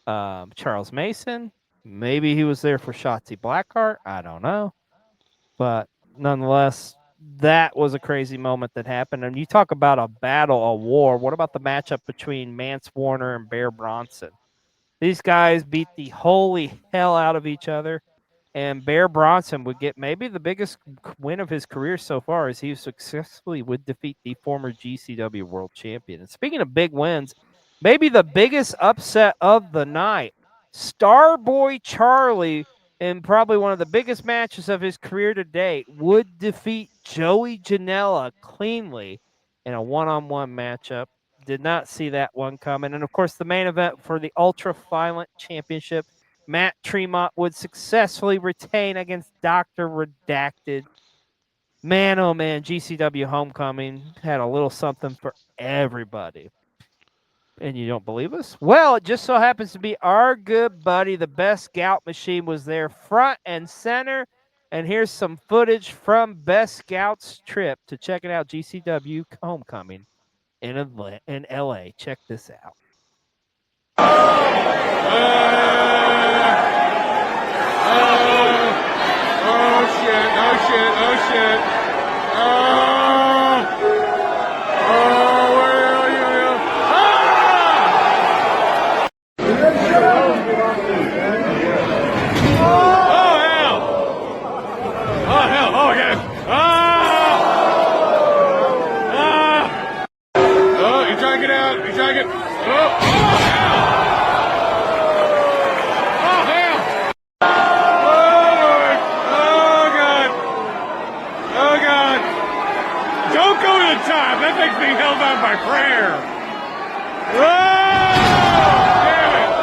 Charles Mason? Maybe he was there for Shotzi Blackheart. I don't know. But nonetheless, that was a crazy moment that happened. And you talk about a battle, a war. What about the matchup between Mance Warner and Bear Bronson? These guys beat the holy hell out of each other. And Bear Bronson would get maybe the biggest win of his career so far as he successfully would defeat the former GCW World Champion. And speaking of big wins, maybe the biggest upset of the night, Starboy Charlie, in probably one of the biggest matches of his career to date, would defeat Joey Janela cleanly in a one-on-one matchup. Did not see that one coming. And, of course, the main event for the Ultra Violent Championship, Matt Tremont would successfully retain against Dr. Redacted. Man, oh man, GCW Homecoming had a little something for everybody. And you don't believe us? Well, it just so happens to be our good buddy, the Best Scout Machine, was there front and center. And here's some footage from Best Scout's trip to checking out GCW Homecoming in LA. Check this out. Oh shit. Where are you? thing's being held on by prayer. Whoa! Damn it!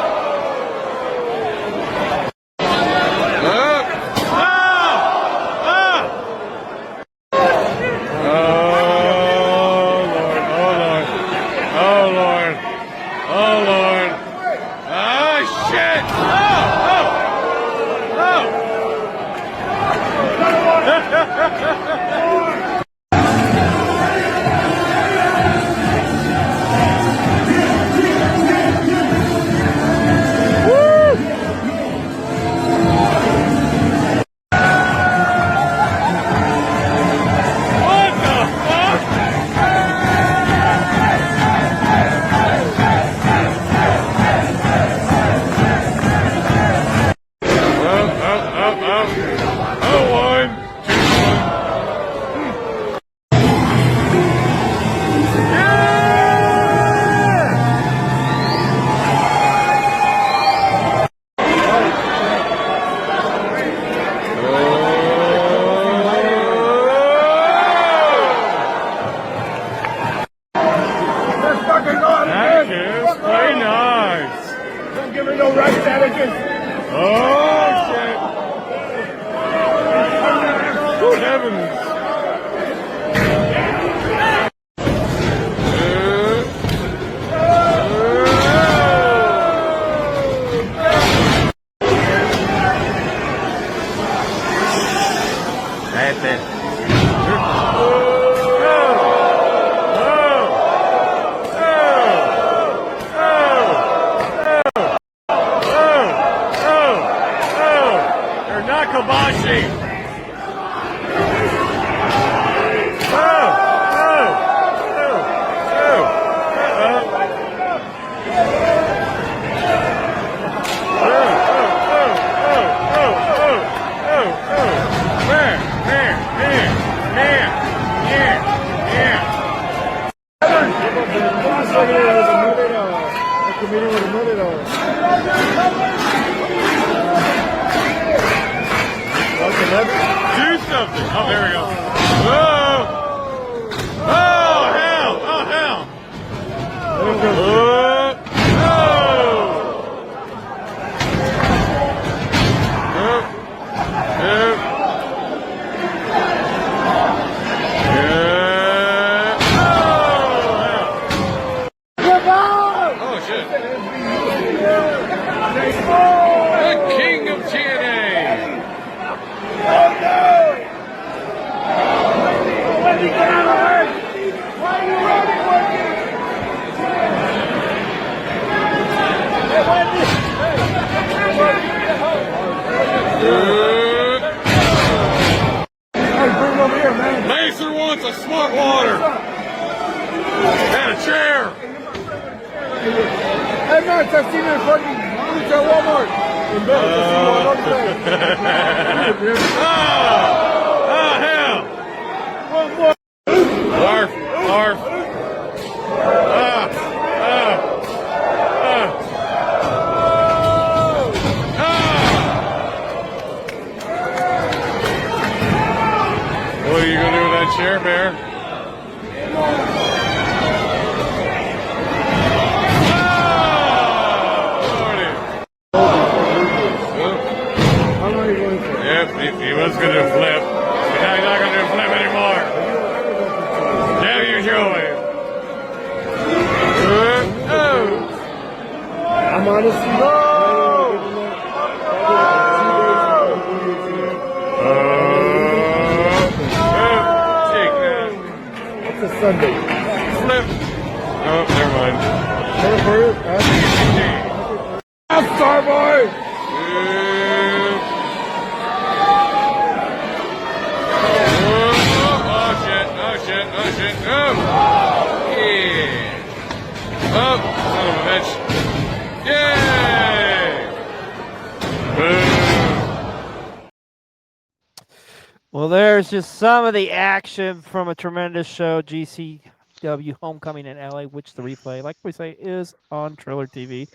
Well, there's just some of the action from a tremendous show, GCW Homecoming in LA, which the replay, like we say, is on Triller TV.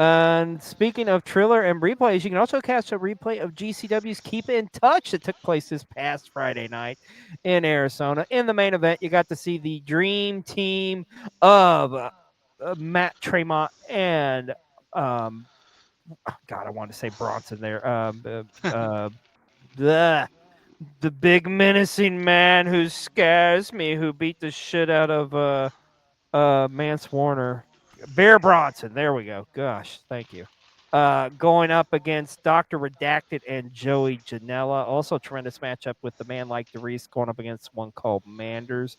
And speaking of Triller and replays, you can also catch a replay of GCW's Keep in Touch that took place this past Friday night in Arizona. In the main event, you got to see the dream team of Matt Tremont and God, I wanted to say Bronson there. The big menacing man who scares me, who beat the shit out of Mance Warner. Bear Bronson. There we go. Gosh, thank you. Going up against Dr. Redacted and Joey Janela. Also, tremendous matchup with the man like DeReese going up against one called Manders.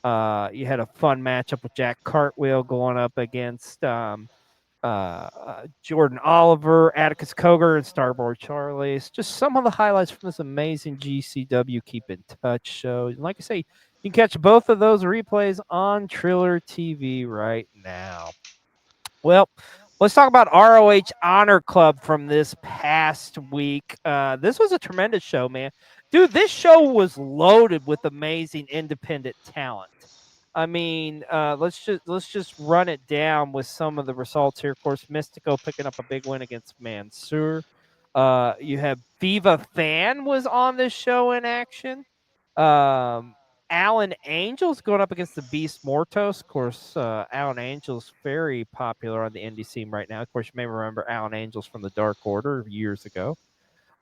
You had a fun matchup with Jack Cartwheel going up against Jordan Oliver, Atticus Koger, and Starboard Charlie. It's just some of the highlights from this amazing GCW Keep in Touch show. And like I say, you can catch both of those replays on Triller TV right now. Well, let's talk about ROH Honor Club from this past week. This was a tremendous show, man. Dude, this show was loaded with amazing independent talent. I mean, let's just run it down with some of the results here. Of course, Mystico picking up a big win against Mansoor. You have Viva Fan was on this show in action. Alan Angels going up against the Beast Mortos. Of course, Alan Angels very popular on the indie scene right now. Of course, you may remember Alan Angels from the Dark Order years ago.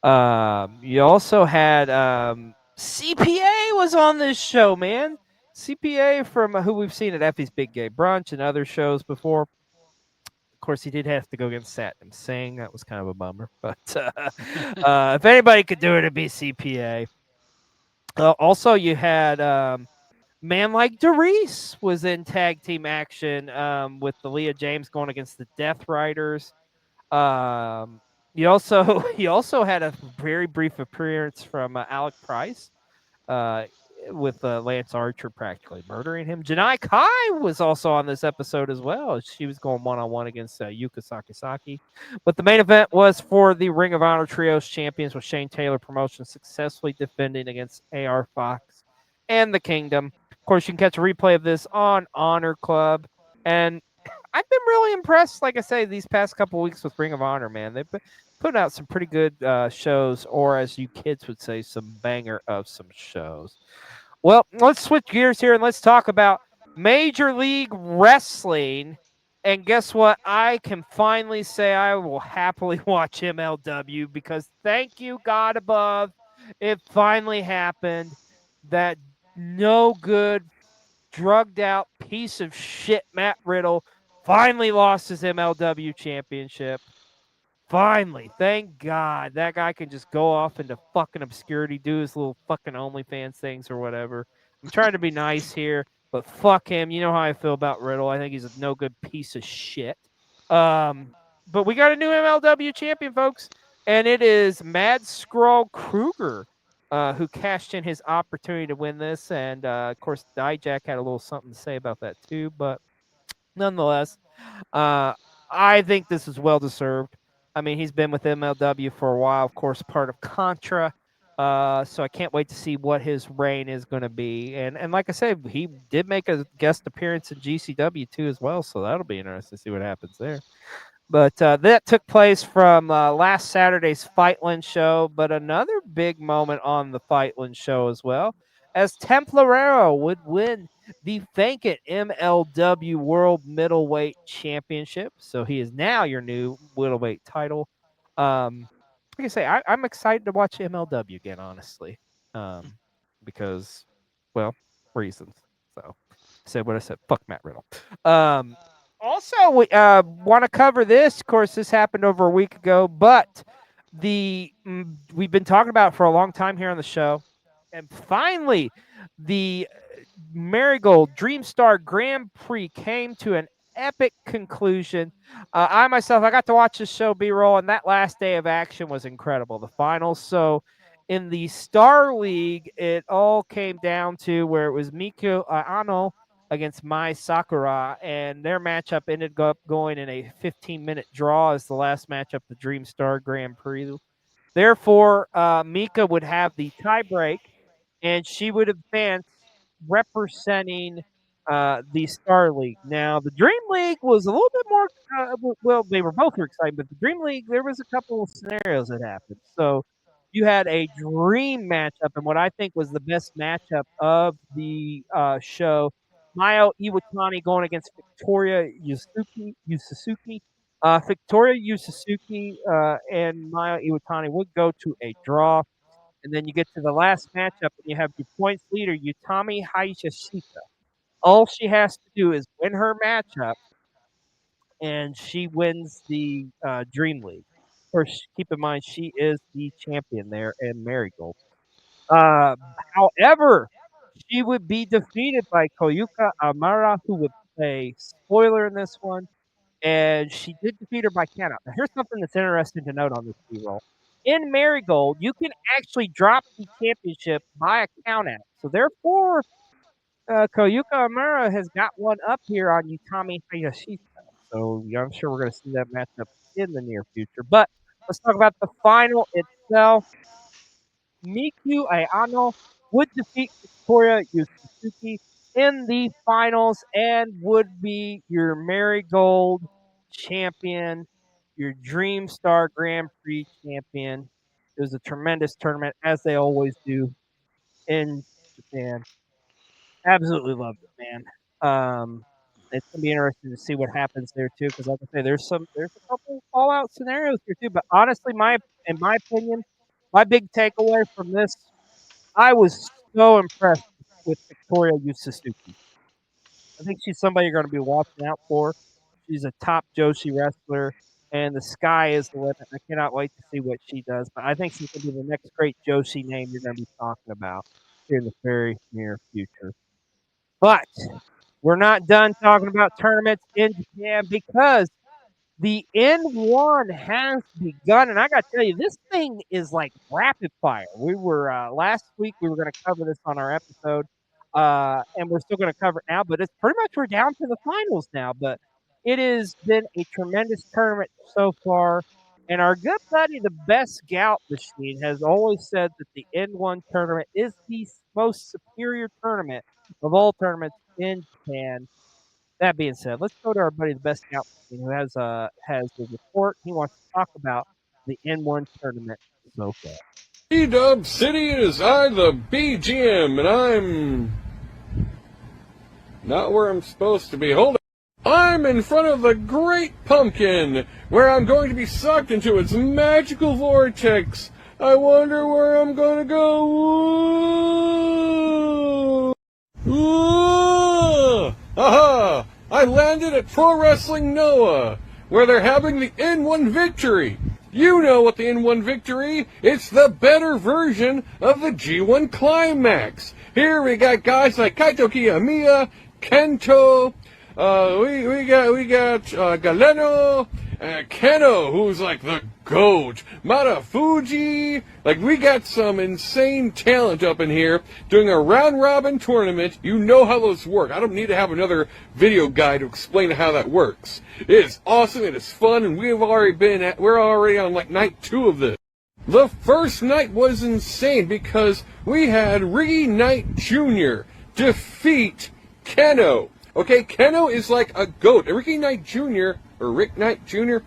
You also had CPA was on this show, man. CPA from who we've seen at Effie's Big Gay Brunch and other shows before. Of course, he did have to go against Satnam Singh. That was kind of a bummer. But if anybody could do it, it'd be CPA. Also, you had man like DeReese was in tag team action with the Leah James going against the Death Riders. You also had a very brief appearance from Alec Price with Lance Archer practically murdering him. Janai Kai was also on this episode as well. She was going one-on-one against Yuka Sakisaki. But the main event was for the Ring of Honor Trios champions with Shane Taylor Promotion successfully defending against AR Fox and the Kingdom. Of course, you can catch a replay of this on Honor Club. And I've been really impressed, like I say, these past couple weeks with Ring of Honor, man. They've been putting out some pretty good shows, or as you kids would say, some banger of some shows. Well, let's switch gears here and let's talk about Major League Wrestling. And guess what? I can finally say I will happily watch MLW because thank you, God above. It finally happened. That no good, drugged out piece of shit, Matt Riddle, finally lost his MLW championship. Finally, thank God. That guy can just go off into fucking obscurity, do his little fucking OnlyFans things or whatever. I'm trying to be nice here, but fuck him. You know how I feel about Riddle. I think he's a no good piece of shit. But we got a new MLW champion, folks, and it is Mad Scroll Kruger, who cashed in his opportunity to win this. And of course, Dijak had a little something to say about that too. But nonetheless, I think this is well deserved. I mean, he's been with MLW for a while, of course, part of Contra. So I can't wait to see what his reign is going to be. And like I said, he did make a guest appearance in GCW too as well. So that'll be interesting to see what happens there. But that took place from last Saturday's Fightland show. But another big moment on the Fightland show as well, as Templariero would win the vacant MLW World Middleweight Championship. So he is now your new middleweight title. Like I say, I'm excited to watch MLW again, honestly, because, well, reasons. So I said what I said. Fuck Matt Riddle. Also, we want to cover this. Of course, this happened over a week ago, but we've been talking about it for a long time here on the show, and finally, the Marigold Dreamstar Grand Prix came to an epic conclusion. I got to watch this show B-roll, and that last day of action was incredible. The finals. So in the Star League, it all came down to where it was Miko Ano against Mai Sakura, and their matchup ended up going in a 15-minute draw as the last matchup, the Dreamstar Grand Prix. Therefore, Mika would have the tiebreak, and she would advance representing the Star League. Now, the Dream League was a little bit more. Well, they were both exciting, but the Dream League, there was a couple of scenarios that happened. So you had a dream matchup, and what I think was the best matchup of the show. Mayo Iwatani going against Victoria Yusuzuki. Victoria Yusuzuki and Mayo Iwatani would go to a draw. And then you get to the last matchup, and you have your points leader, Utami Hayashishita. All she has to do is win her matchup, and she wins the Dream League. Of course, keep in mind she is the champion there in Marigold. However, she would be defeated by Koyuka Amara, who would play spoiler in this one, and she did defeat her by countout. Now, here's something that's interesting to note on this B-roll. In Marigold, you can actually drop the championship by a countout. So therefore, Koyuka Amara has got one up here on Utami Hayashishita. So I'm sure we're going to see that matchup in the near future. But let's talk about the final itself. Miku Ayano would defeat Victoria Yusuzuki in the finals and would be your Marigold champion, your Dream Star Grand Prix champion. It was a tremendous tournament, as they always do in Japan. Absolutely loved it, man. It's gonna be interesting to see what happens there too, because like I say, there's a couple fallout scenarios here too. But honestly, in my opinion, my big takeaway from this, I was so impressed with Victoria Yusuzuki. I think she's somebody you're going to be watching out for. She's a top Joshi wrestler, and the sky is the limit. I cannot wait to see what she does. But I think she's going to be the next great Joshi name you're going to be talking about here in the very near future. But we're not done talking about tournaments in Japan because the N1 has begun, and I got to tell you, this thing is like rapid fire. We were last week we were going to cover this on our episode, and we're still going to cover it now. But it's pretty much we're down to the finals now. But it has been a tremendous tournament so far, and our good buddy, the Best Scout Machine, has always said that the N1 tournament is the most superior tournament of all tournaments in Japan. That being said, let's go to our buddy, the Best Scout, who has the report. He wants to talk about the N1 tournament so far. E-Dub City, it is I, the BGM, and I'm not where I'm supposed to be. Hold on. I'm in front of the Great Pumpkin, where I'm going to be sucked into its magical vortex. I wonder where I'm going to go. Ooh! Aha! I landed at Pro Wrestling Noah, where they're having the N1 Victory. You know what the N1 Victory? It's the better version of the G1 Climax. Here we got guys like Kaito Kiyomiya, Kento, we got Galeno, Keno, who's like the GOAT, Matafuji. Like, we got some insane talent up in here doing a round-robin tournament. You know how those work. I don't need to have another video guide to explain how that works. It is awesome, it is fun, and we're already on like night 2 of this. The first night was insane because we had Ricky Knight Jr. defeat Keno. Okay, Keno is like a GOAT. Ricky Knight Jr., or Rick Knight Jr.,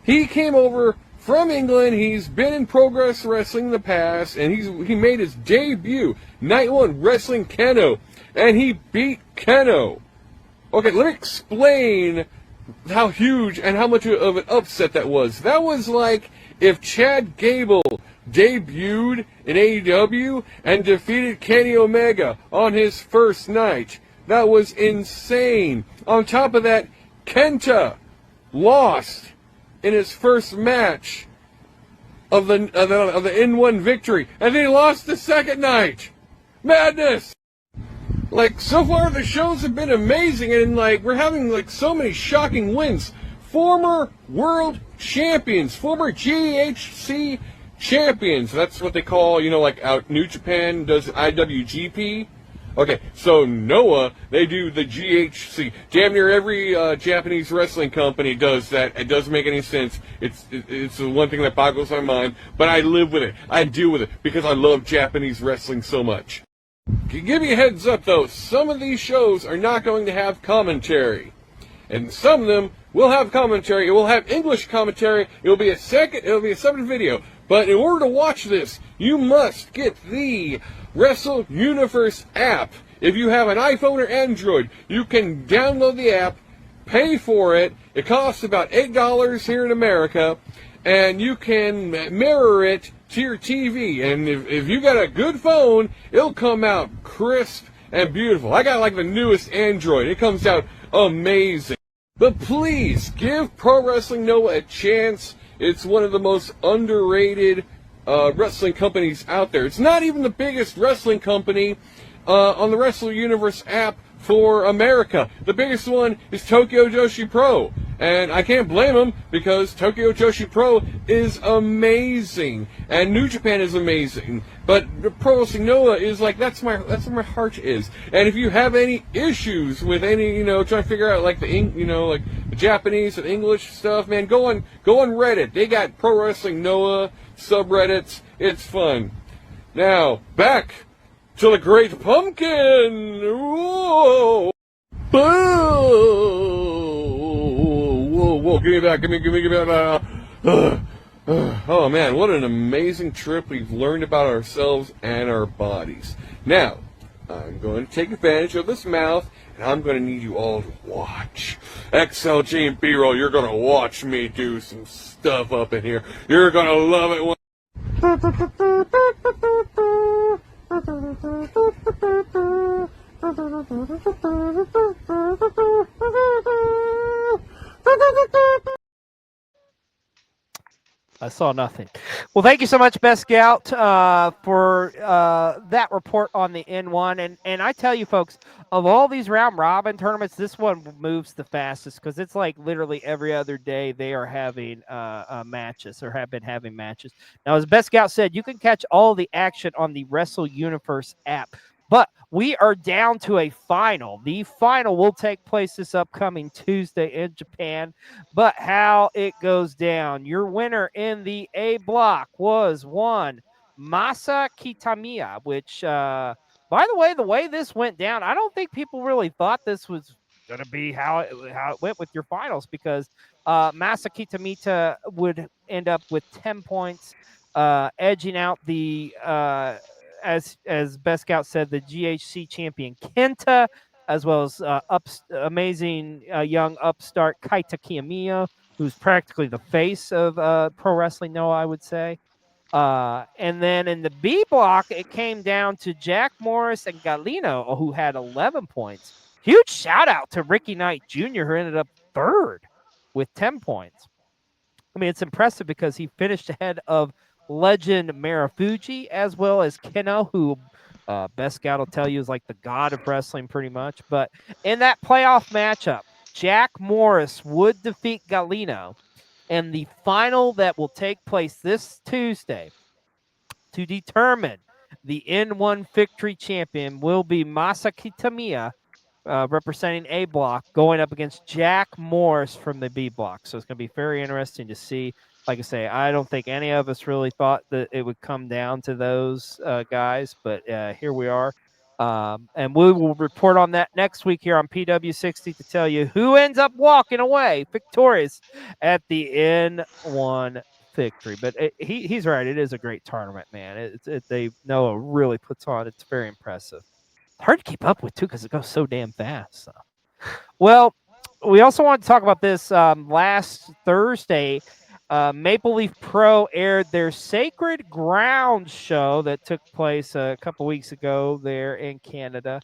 he came over from England. He's been in Progress Wrestling in the past, and he made his debut, Night 1, wrestling Keno, and he beat Keno. Okay, let me explain how huge and how much of an upset that was. That was like if Chad Gable debuted in AEW and defeated Kenny Omega on his first night. That was insane. On top of that, Kenta lost in his first match of the N1 Victory, and he lost the second night. Madness! Like, so far the shows have been amazing, and like we're having like so many shocking wins. Former world champions, former GHC champions. That's what they call, you know, like out New Japan does IWGP. Okay, so Noah, they do the GHC. Damn near every Japanese wrestling company does that. It doesn't make any sense. It's the one thing that boggles my mind, but I live with it. I deal with it because I love Japanese wrestling so much. Give you a heads up, though. Some of these shows are not going to have commentary. And some of them will have commentary. It will have English commentary. It'll be a separate video. But in order to watch this, you must get the Wrestle Universe app. If you have an iPhone or Android, you can download the app, pay for it. It costs about $8 here in America, and you can mirror it to your TV. And if you got a good phone, it'll come out crisp and beautiful. I got like the newest Android. It comes out amazing. But please, give Pro Wrestling Noah a chance. It's one of the most underrated wrestling companies out there. It's not even the biggest wrestling company on the Wrestle Universe app for America. The biggest one is Tokyo Joshi Pro. And I can't blame them, because Tokyo Joshi Pro is amazing. And New Japan is amazing. But Pro Wrestling Noah is like, that's where my heart is. And if you have any issues with any, trying to figure out like the Japanese and English stuff, man, go on Reddit. They got Pro Wrestling Noah subreddits. It's fun. Now, back to the Great Pumpkin. Whoa. Boo! Whoa, give me back. Give me back. Oh, man, what an amazing trip we've learned about ourselves and our bodies. Now, I'm going to take advantage of this mouth, and I'm going to need you all to watch. XLG and B-Roll, you're going to watch me do some stuff up in here. You're going to love it. I saw nothing. Well, thank you so much, Best Scout, for that report on the N1. And I tell you, folks, of all these round robin tournaments, this one moves the fastest, because it's like literally every other day they are having matches, or have been having matches. Now, as Best Scout said, you can catch all the action on the Wrestle Universe app. But we are down to a final. The final will take place this upcoming Tuesday in Japan. But how it goes down, your winner in the A block was one Masa Kitamiya, which, by the way this went down, I don't think people really thought this was going to be how it went with your finals, because Masa Kitamiya would end up with 10 points, edging out the as Best Scout said, the GHC champion Kenta, as well as amazing young upstart Kaita Kiyomiya, who's practically the face of Pro Wrestling Noah, I would say. And then in the B block, it came down to Jack Morris and Galino, who had 11 points. Huge shout out to Ricky Knight Jr., who ended up third with 10 points. I mean, it's impressive because he finished ahead of legend Marufuji, as well as Keno, who Best Scout will tell you is like the god of wrestling pretty much. But in that playoff matchup, Jack Morris would defeat Galino. And the final that will take place this Tuesday to determine the N1 victory champion will be Masaki Tamiya, representing A block, going up against Jack Morris from the B block. So it's going to be very interesting to see. Like I say, I don't think any of us really thought that it would come down to those guys, but here we are. And we will report on that next week here on PW60 to tell you who ends up walking away victorious at the N1 victory. But he's right. It is a great tournament, man. They Noah really puts on. It's very impressive. Hard to keep up with, too, because it goes so damn fast. So. Well, we also want to talk about this last Thursday. Maple Leaf Pro aired their Sacred Ground show that took place a couple weeks ago there in Canada.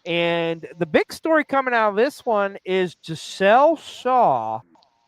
And the big story coming out of this one is Giselle Shaw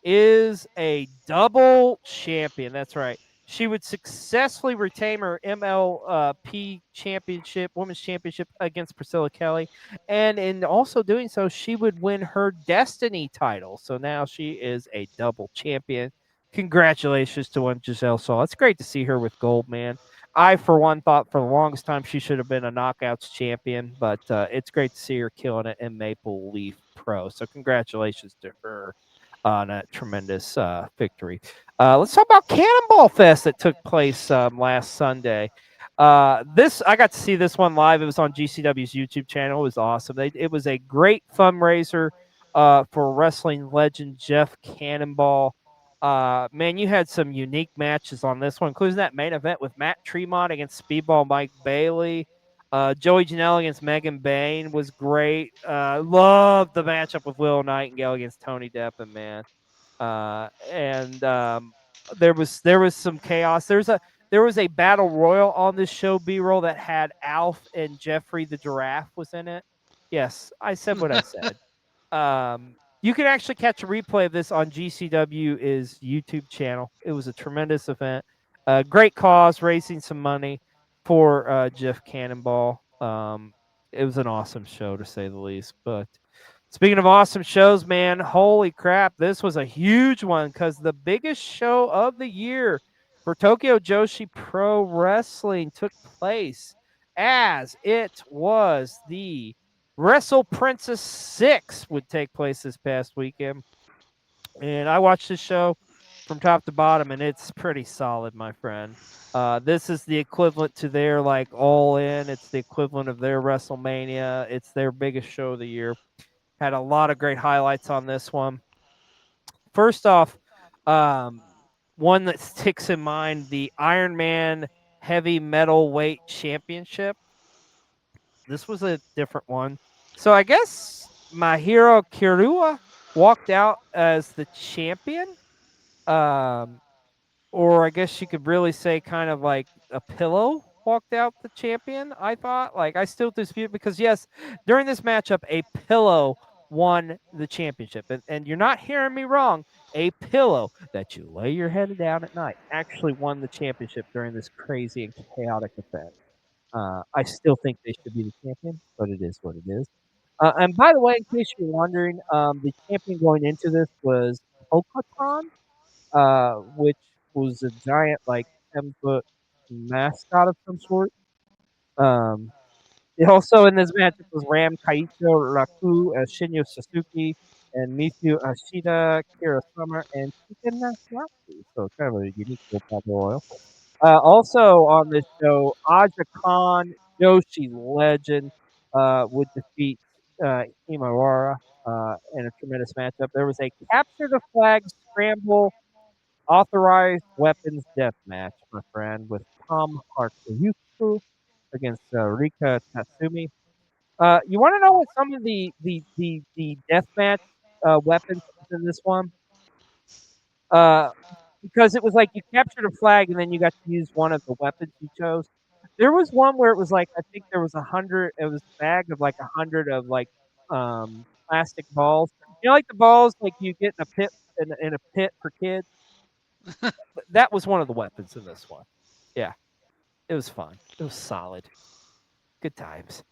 is a double champion. That's right. She would successfully retain her MLP championship, women's championship against Priscilla Kelly. And in also doing so, she would win her Destiny title. So now she is a double champion. Congratulations to one Giselle Shaw. It's great to see her with gold, man. I, for one, thought for the longest time she should have been a Knockouts champion, but it's great to see her killing it in Maple Leaf Pro. So congratulations to her on a tremendous victory. Let's talk about Cannonball Fest that took place last Sunday. This I got to see this one live. It was on GCW's YouTube channel. It was awesome. It was a great fundraiser for wrestling legend Jeff Cannonball. Man, you had some unique matches on this one, including that main event with Matt Tremont against Speedball Mike Bailey. Joey Janela against Megan Bain was great. Loved the matchup with Will Nightingale against Tony Deppen, man. And there was some chaos. There was a battle royal on this show B-roll that had Alf and Jeffrey the Giraffe was in it. Yes, I said what I said. You can actually catch a replay of this on GCW's YouTube channel. It was a tremendous event. Great cause, raising some money for Jeff Cannonball. It was an awesome show, to say the least. But speaking of awesome shows, man, holy crap, this was a huge one because the biggest show of the year for Tokyo Joshi Pro Wrestling took place, as it was the Wrestle Princess 6 would take place this past weekend. And I watched this show from top to bottom, and it's pretty solid, my friend. This is the equivalent to their like All In. It's the equivalent of their WrestleMania. It's their biggest show of the year. Had a lot of great highlights on this one. First off, one that sticks in mind, the Iron Man Heavy Metal Weight Championship. This was a different one. So I guess Mahiro Kirua walked out as the champion. Or I guess you could really say kind of like a pillow walked out the champion, I thought. Like, I still dispute because, yes, during this matchup, a pillow won the championship. And you're not hearing me wrong. A pillow that you lay your head down at night actually won the championship during this crazy and chaotic event. I still think they should be the champion, but it is what it is. And by the way, in case you're wondering, the champion going into this was Hokotan, which was a giant, like 10-foot mascot of some sort. Also in this match, it was Ram Kaicho Raku, Shinya Suzuki, and Mitsu Ashida, Kira Summer, and Chicken Nasiaki. So kind of a unique little battle royal. Also on this show, Aja Khan, Joshi Legend, would defeat Himawara in a tremendous matchup. There was a capture the flag scramble authorized weapons death match, my friend, with Tom Harkayuku against Rika Tatsumi. You want to know what some of the death match weapons was in this one? Because it was like you captured a flag and then you got to use one of the weapons you chose. There was one where it was like I think there was 100. It was a bag of like 100 of like plastic balls. You know, like the balls like you get in a pit in a pit for kids. That was one of the weapons in this one. Yeah, it was fun. It was solid. Good times.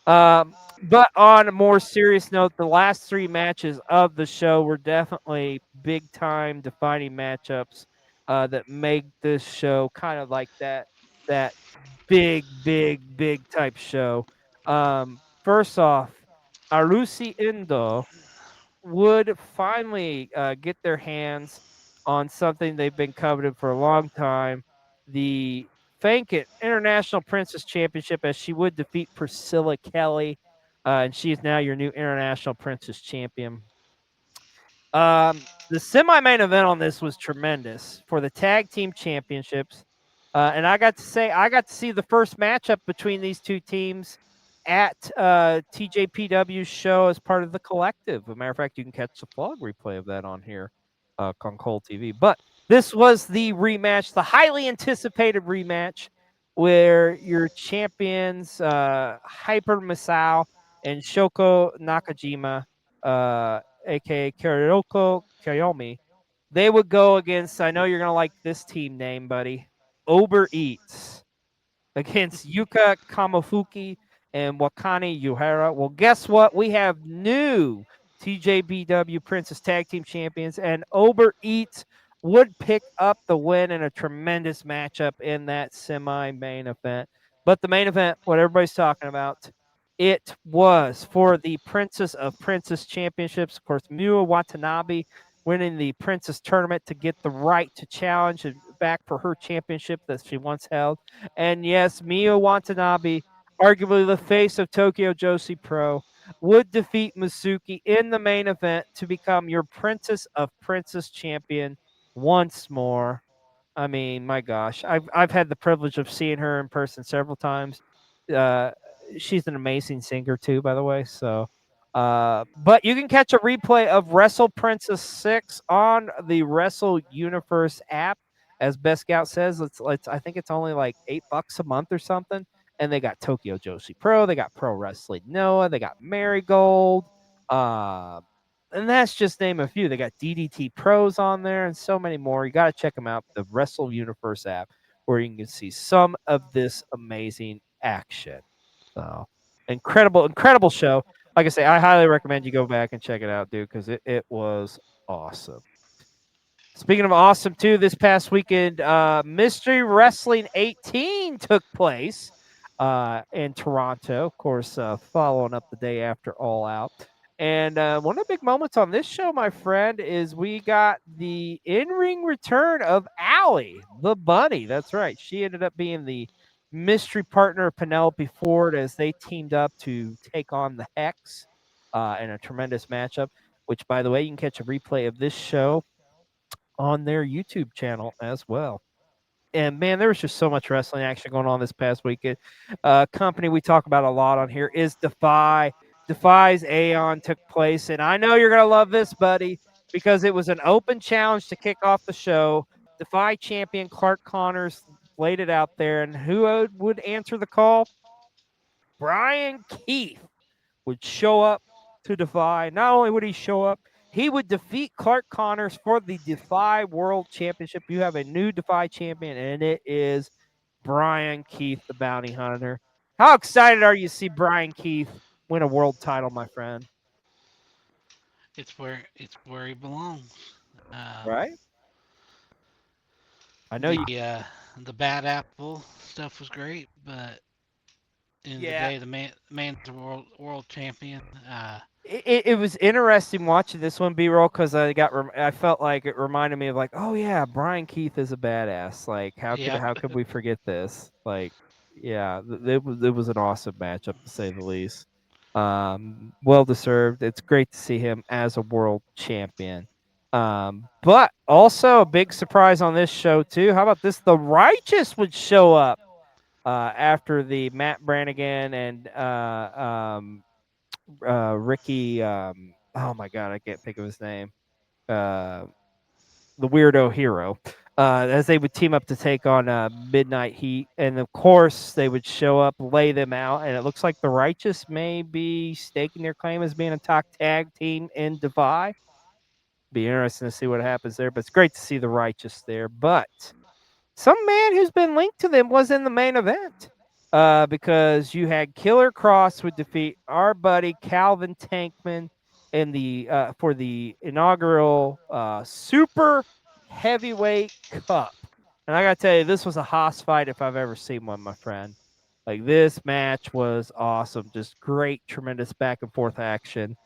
But on a more serious note, the last three matches of the show were definitely big time defining matchups that make this show kind of like that big type show. First off, Arusi Indo would finally get their hands on something they've been coveted for a long time, the Thank It International Princess Championship, as she would defeat Priscilla Kelly, and she is now your new International Princess Champion. The semi-main event on this was tremendous for the Tag Team Championships, and I got to see the first matchup between these two teams at TJPW's show as part of the collective. As a matter of fact, you can catch the vlog replay of that on here on Cole TV. But this was the rematch, the highly anticipated rematch, where your champions, Hyper Misao and Shoko Nakajima, aka Kyoko Kiyomi, they would go against, I know you're going to like this team name, buddy, Uber Eats, against Yuka Kamafuki and Wakani Yuhara. Well, guess what? We have new TJBW Princess Tag Team Champions, and Uber Eats would pick up the win in a tremendous matchup in that semi-main event. But the main event, what everybody's talking about, it was for the Princess of Princess Championships. Of course, Miwa Watanabe winning the Princess Tournament to get the right to challenge back for her championship that she once held. And yes, Mio Watanabe, arguably the face of Tokyo Joshi Pro, would defeat Masuki in the main event to become your Princess of Princess champion once more. I mean, my gosh, I've had the privilege of seeing her in person several times. Uh, she's an amazing singer too, by the way. So, but you can catch a replay of Wrestle Princess 6 on the Wrestle Universe app. As Best Scout says, it's I think it's only like $8 a month or something. And they got Tokyo Joshi Pro, they got Pro Wrestling Noah, they got Marigold, uh, and that's just name a few. They got DDT Pros on there and so many more. You got to check them out. The Wrestle Universe app, where you can see some of this amazing action. So incredible show. Like I say, I highly recommend you go back and check it out, dude, because it was awesome. Speaking of awesome, too, this past weekend, Mystery Wrestling 18 took place in Toronto, of course, following up the day after All Out. And one of the big moments on this show, my friend, is we got the in-ring return of Allie, the bunny. That's right. She ended up being the mystery partner of Penelope Ford as they teamed up to take on the Hex in a tremendous matchup, which, by the way, you can catch a replay of this show on their YouTube channel as well. And man, there was just so much wrestling action going on this past weekend. Company we talk about a lot on here is Defy. Defy's Aeon took place, and I know you're gonna love this, buddy, because it was an open challenge to kick off the show. Defy champion Clark Connors laid it out there, and who would answer the call? Brian Keith would show up to Defy. Not only would he show up, he would defeat Clark Connors for the Defy World Championship. You have a new Defy champion, and it is Brian Keith, the bounty hunter. How excited are you to see Brian Keith win a world title, my friend? It's where he belongs. Right? I know you. The bad apple stuff was great, but in the day, the man's the world champion. It was interesting watching this one B-roll because I felt like it reminded me of like, oh yeah, Brian Keith is a badass. Like how could we forget this? Like, yeah, it was an awesome matchup to say the least. Well deserved. It's great to see him as a world champion. But also a big surprise on this show too. How about this? The Righteous would show up after the Matt Brannigan and Ricky. Oh my God, I can't think of his name. The weirdo hero. As they would team up to take on Midnight Heat, and of course they would show up, lay them out, and it looks like the Righteous may be staking their claim as being a top tag team in Defy. Be interesting to see what happens there, but it's great to see the Righteous there. But some man who's been linked to them was in the main event. Because you had Killer Cross would defeat our buddy Calvin Tankman in the for the inaugural Super Heavyweight Cup. And I gotta tell you, this was a Haas fight if I've ever seen one, my friend. Like this match was awesome, just great, tremendous back and forth action.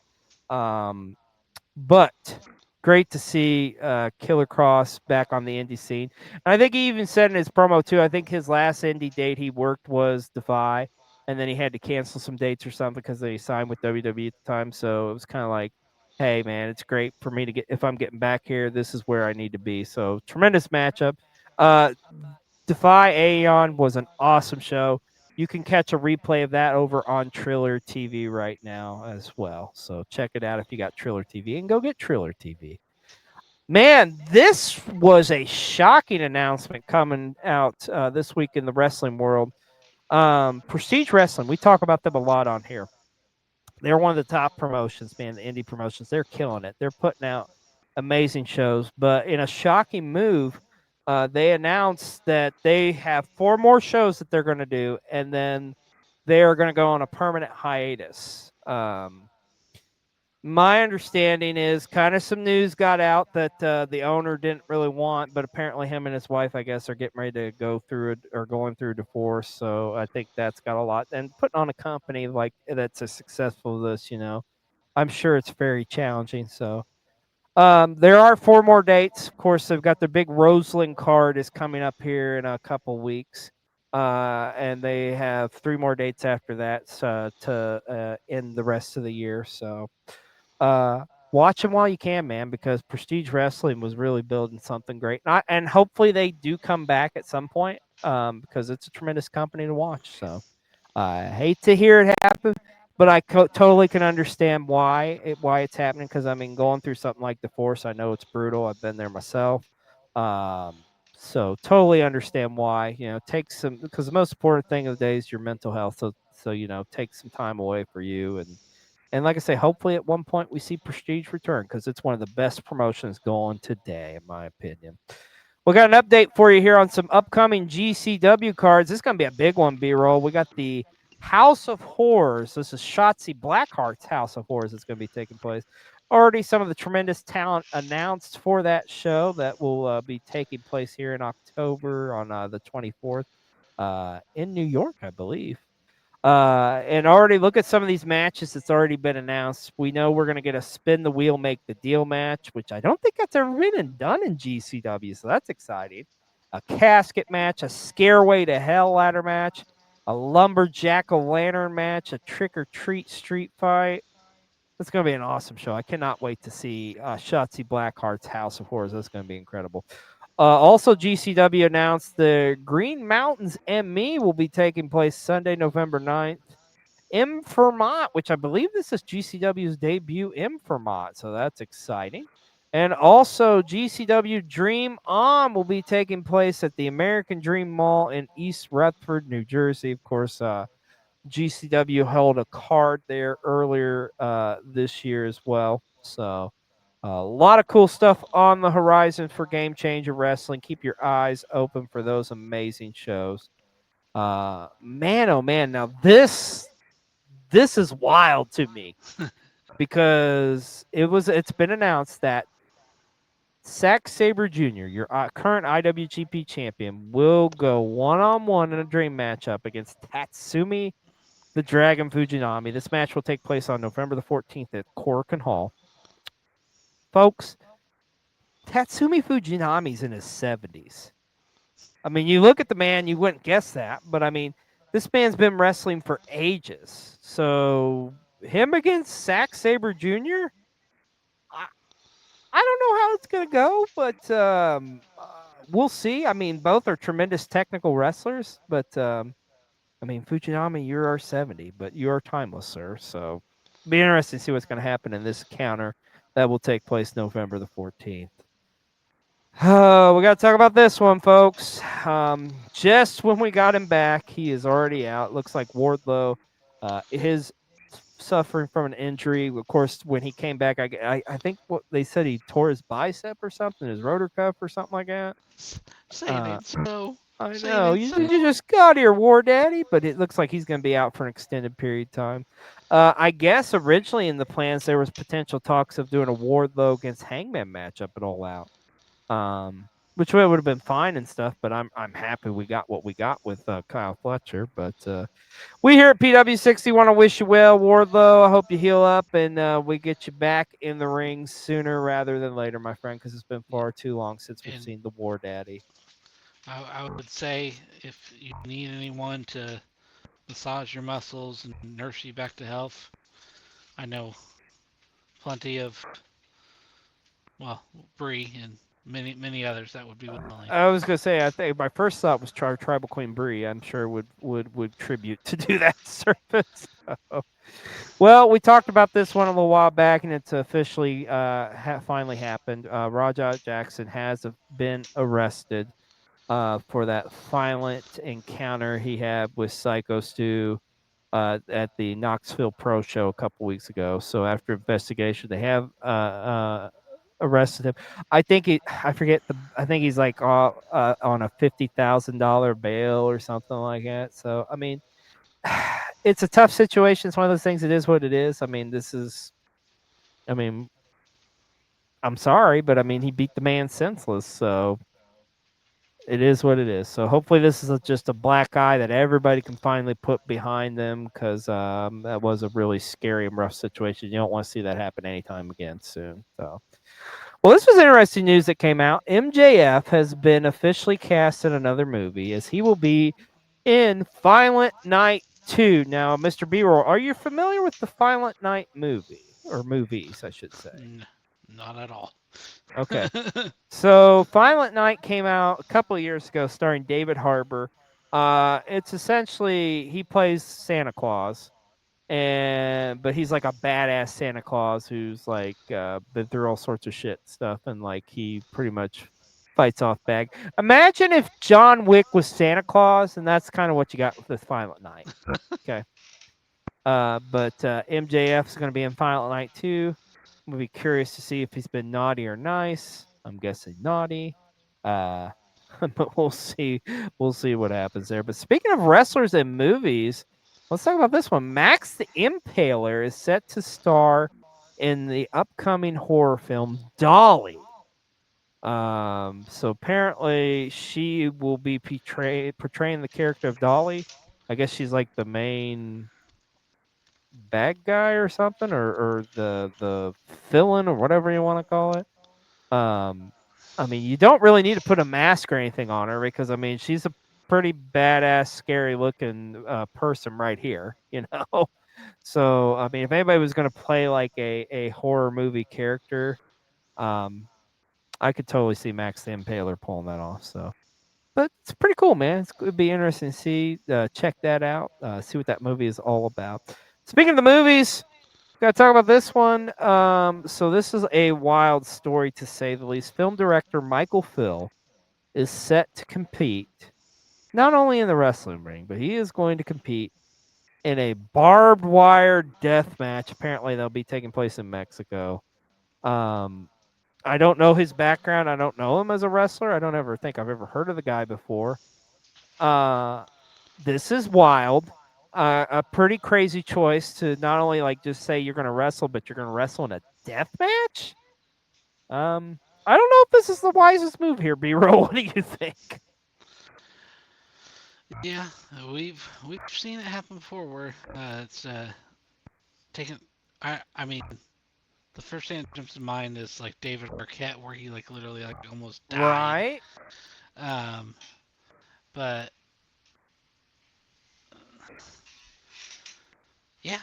But great to see Killer Cross back on the indie scene. And I think he even said in his promo too, I think his last indie date he worked was Defy, and then he had to cancel some dates or something because he signed with WWE at the time. So it was kind of like, hey man, it's great for me to get, if I'm getting back here, this is where I need to be. So tremendous matchup. Defy Aeon was an awesome show. You can catch a replay of that over on Triller TV right now as well. So check it out if you got Triller TV, and go get Triller TV. Man, this was a shocking announcement coming out this week in the wrestling world. Prestige Wrestling, we talk about them a lot on here. They're one of the top promotions, man, the indie promotions. They're killing it. They're putting out amazing shows. But in a shocking move, they announced that they have 4 more shows that they're going to do, and then they are going to go on a permanent hiatus. My understanding is kind of some news got out that the owner didn't really want, but apparently him and his wife, I guess, are getting ready to go through it or going through a divorce. So I think that's got a lot. And putting on a company like that's as successful as this, I'm sure it's very challenging. So There are 4 more dates. Of course, they've got their big Roseland card is coming up here in a couple weeks. And they have 3 more dates after that to end the rest of the year. So watch them while you can, man, because Prestige Wrestling was really building something great. And hopefully they do come back at some point because it's a tremendous company to watch. So I hate to hear it happen, but I totally can understand why it's happening. Because I mean, going through something like divorce, I know it's brutal. I've been there myself, so totally understand why. Take some, because the most important thing of the day is your mental health. So take some time away for you, and like I say, hopefully at one point we see Prestige return because it's one of the best promotions going today, in my opinion. We got an update for you here on some upcoming GCW cards. This is going to be a big one, B-roll. We got the House of Horrors. This is Shotzi Blackheart's House of Horrors that's going to be taking place. Already some of the tremendous talent announced for that show that will be taking place here in October on the 24th in New York, I believe. And already look at some of these matches that's already been announced. We know we're going to get a spin the wheel, make the deal match, which I don't think that's ever been done in GCW, so that's exciting. A casket match, a scareway to hell ladder match, a lumberjack lantern match, a trick or treat street fight. That's going to be an awesome show. I cannot wait to see Shotzi Blackheart's House of Horrors. That's going to be incredible. Also, GCW announced the Green Mountains and Me will be taking place Sunday, November 9th. In Vermont, which I believe this is GCW's debut in Vermont, so that's exciting. And also, GCW Dream On will be taking place at the American Dream Mall in East Rutherford, New Jersey. Of course, GCW held a card there earlier this year as well. So a lot of cool stuff on the horizon for Game Changer Wrestling. Keep your eyes open for those amazing shows. Man, oh man! Now this is wild to me because it's been announced that Zack Sabre Jr., your current IWGP champion, will go one-on-one in a dream matchup against Tatsumi the Dragon Fujinami. This match will take place on November the 14th at Korakuen Hall. Folks, Tatsumi Fujinami's in his 70s. I mean, you look at the man, you wouldn't guess that, but I mean, this man's been wrestling for ages. So him against Zack Sabre Jr., I don't know how it's going to go, but we'll see. I mean, both are tremendous technical wrestlers, but I mean, Fujinami, you're our 70, but you are timeless, sir. So it'll be interesting to see what's going to happen in this encounter that will take place November the 14th. We got to talk about this one, folks. Just when we got him back, he is already out. Looks like Wardlow is suffering from an injury. Of course, when he came back, I think what they said he tore his bicep or something, his rotor cuff or something like that. Say it ain't so. I Say know. it ain't You so. just got here, War Daddy, but it looks like he's going to be out for an extended period of time. I guess originally in the plans there was potential talks of doing a Wardlow against Hangman matchup at All Out, which would have been fine and stuff. But I'm happy we got what we got with Kyle Fletcher. But we here at PW60 want to wish you well, Wardlow. I hope you heal up and we get you back in the ring sooner rather than later, my friend, because it's been far too long since we've seen the War Daddy. I would say if you need anyone to massage your muscles and nurse you back to health, I know plenty of, well, Bree and many others that would be willing. I was gonna say, I think my first thought was Tribal Queen Bree. I'm sure would tribute to do that service. So. Well, we talked about this one a little while back, and it's officially finally happened. Rajah Jackson has been arrested for that violent encounter he had with Psycho Stu at the Knoxville Pro Show a couple weeks ago. So after investigation, they have arrested him. I think I forget I think he's like on a $50,000 bail or something like that. So I mean, it's a tough situation. It's one of those things. It is what it is. I mean, I mean, I'm sorry, but I mean, he beat the man senseless. So it is what it is. So hopefully this is just a black eye that everybody can finally put behind them, because that was a really scary and rough situation. You don't want to see that happen anytime again soon. So, well, this was interesting news that came out. MJF has been officially cast in another movie, as he will be in Violent Night 2. Now, Mr. B-Roll, are you familiar with the Violent Night movie? Or movies, I should say. Not at all. Okay. So, Violent Night came out a couple of years ago, starring David Harbour. It's essentially, he plays Santa Claus, but he's like a badass Santa Claus who's like been through all sorts of shit stuff, and like he pretty much fights off bad. Imagine if John Wick was Santa Claus, and that's kind of what you got with this Violent Night. Okay. But MJF is going to be in Violent Night 2. We'll be curious to see if he's been naughty or nice. I'm guessing naughty. But we'll see. We'll see what happens there. But speaking of wrestlers and movies, let's talk about this one. Max the Impaler is set to star in the upcoming horror film Dolly. So apparently she will be portraying the character of Dolly. I guess she's like the main bad guy or something, or the villain, or whatever you want to call it. I mean, you don't really need to put a mask or anything on her, because I mean, she's a pretty badass, scary looking person right here, you know. So I mean, if anybody was going to play like a horror movie character, I could totally see Max the Impaler pulling that off. So, but it's pretty cool, man. It'd be interesting to see. Check that out. See what that movie is all about. Speaking of the movies, got to talk about this one. So this is a wild story, to say the least. Film director Michael Phil is set to compete not only in the wrestling ring, but he is going to compete in a barbed wire death match. Apparently, they'll be taking place in Mexico. I don't know his background. I don't know him as a wrestler. I don't ever think I've ever heard of the guy before. This is wild. A pretty crazy choice to not only like just say you're going to wrestle, but you're going to wrestle in a death match. I don't know if this is the wisest move here, B-Roll. What do you think? Yeah, we've seen it happen before, where it's taken. I mean, the first thing that jumps to mind is like David Arquette, where he like literally like almost died. Right. But yeah,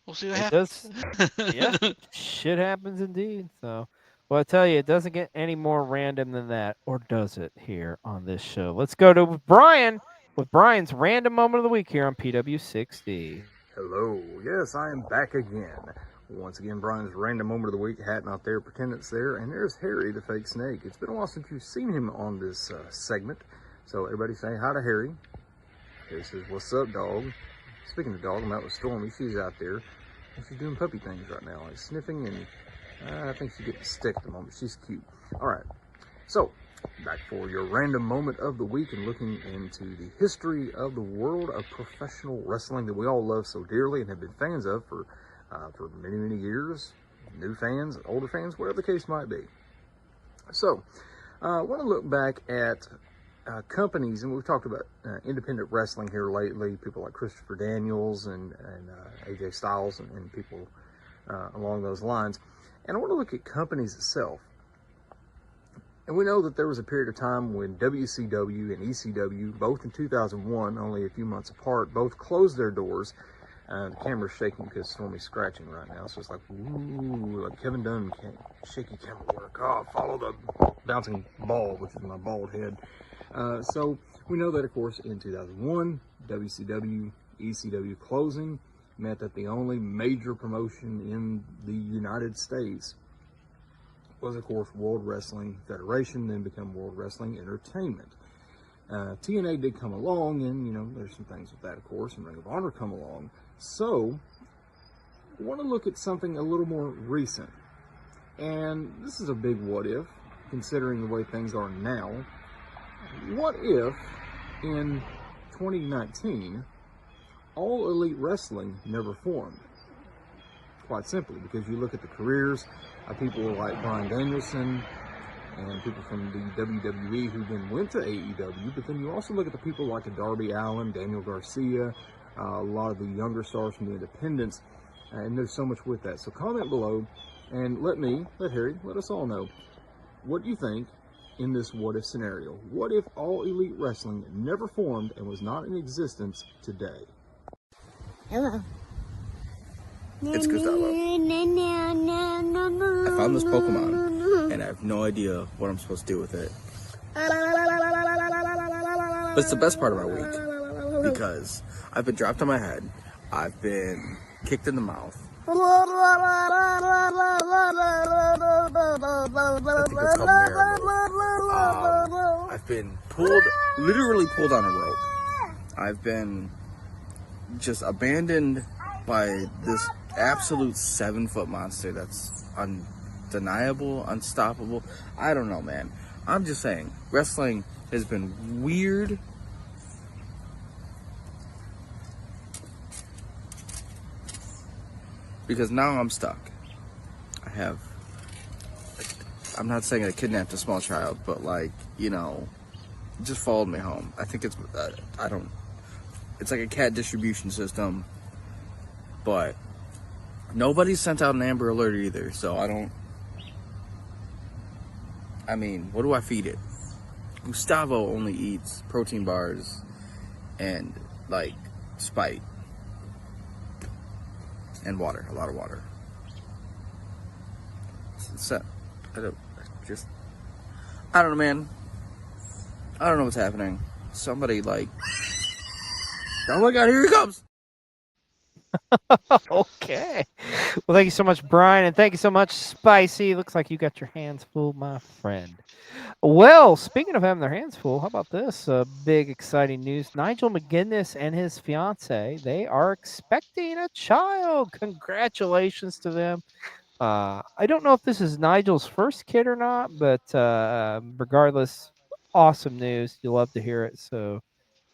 we'll see what happens. Yeah, shit happens indeed. So, well, I tell you, it doesn't get any more random than that, or does it? Here on this show, let's go to Brian with Brian's random moment of the week here on PW60. Hello, yes, I am back again. Once again, Brian's random moment of the week, hat not there, pretendant's there, and there's Harry the fake snake. It's been a while since you've seen him on this segment, so everybody say hi to Harry. Harry says, "What's up, dog?" Speaking of dog, I'm out with Stormy. She's out there, and she's doing puppy things right now, like sniffing, and I think she's getting stick at the moment. She's cute. All right, so back for your random moment of the week and looking into the history of the world of professional wrestling that we all love so dearly and have been fans of for many, many years. New fans, older fans, whatever the case might be. So, I want to look back at companies, and we've talked about independent wrestling here lately, people like Christopher Daniels and AJ Styles and people along those lines. And I want to look at companies itself. And we know that there was a period of time when WCW and ECW, both in 2001, only a few months apart, both closed their doors. The camera's shaking because Stormy's scratching right now, so it's like, ooh, like Kevin Dunn, shaky camera work. Oh, follow the bouncing ball, which is my bald head. So we know that, of course, in 2001, WCW, ECW closing meant that the only major promotion in the United States was, of course, World Wrestling Federation, then become World Wrestling Entertainment. TNA did come along, and, you know, there's some things with that, of course, and Ring of Honor come along. So, I want to look at something a little more recent. And this is a big what if, considering the way things are now. What if, in 2019, All Elite Wrestling never formed? Quite simply, because you look at the careers of people like Bryan Danielson, and people from the WWE who then went to AEW. But then you also look at the people like a Darby Allin, Daniel Garcia, a lot of the younger stars from the independents, and there's so much with that. So comment below and let Harry, let us all know what you think in this what if scenario. What if All Elite Wrestling never formed and was not in existence today? Hello. It's Gustavo. I found this Pokemon, and I have no idea what I'm supposed to do with it. But it's the best part of my week, because I've been dropped on my head, I've been kicked in the mouth. I think that's called Maribel. I've been literally pulled on a rope. I've been just abandoned by this absolute 7-foot monster that's undeniable, unstoppable. I don't know, man. I'm just saying, wrestling has been weird. Because now I'm stuck. I'm not saying I kidnapped a small child, but just followed me home. I think it's, it's like a cat distribution system, but nobody sent out an Amber Alert either, so what do I feed it? Gustavo only eats protein bars and, Spite. And water, a lot of water. I don't know, man. I don't know what's happening. Somebody, oh my God, here he comes! Okay. Well, thank you so much, Brian, and thank you so much, Spicy. Looks like you got your hands full, my friend. Well, speaking of having their hands full, how about this? Big, exciting news. Nigel McGuinness and his fiance, they are expecting a child. Congratulations to them. I don't know if this is Nigel's first kid or not, but regardless, awesome news. You'll love to hear it. So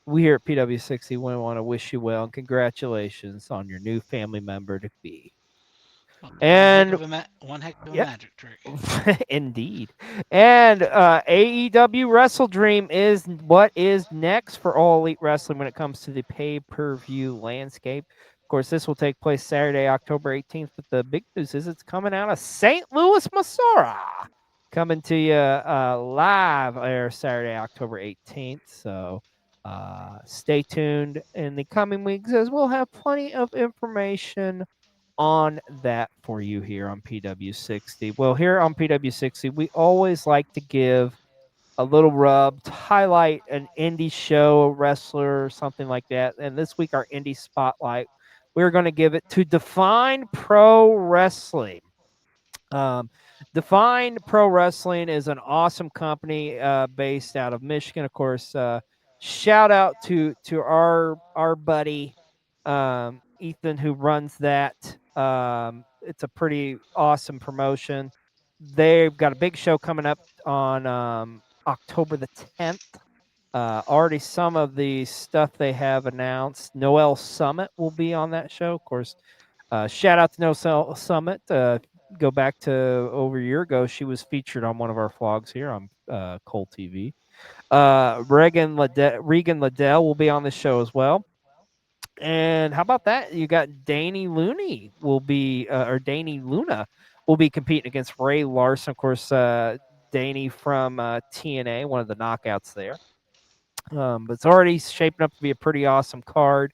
we here at PW60 want to wish you well and congratulations on your new family member to be. And one heck of a magic trick. Indeed. And AEW Wrestle Dream is what is next for All Elite Wrestling when it comes to the pay-per-view landscape. Of course, this will take place Saturday, October 18th, but the big news is it's coming out of St. Louis, Missouri. Coming to you live air Saturday, October 18th. So stay tuned in the coming weeks as we'll have plenty of information on that for you here on PW60. Well, here on PW60, we always like to give a little rub to highlight an indie show, a wrestler, or something like that. And this week, our indie spotlight, we're going to give it to Define Pro Wrestling. Define Pro Wrestling is an awesome company based out of Michigan. Of course, shout out to our buddy Ethan, who runs that. It's a pretty awesome promotion. They've got a big show coming up on October the 10th. Already some of the stuff they have announced. Noel Summit will be on that show. Of course, shout out to Noel Summit. Go back to over a year ago. She was featured on one of our vlogs here on Cole TV. Regan Liddell will be on the show as well. And how about that? You got Danny Looney Danny Luna will be competing against Ray Larson. Of course, Danny from TNA, one of the knockouts there. But it's already shaping up to be a pretty awesome card.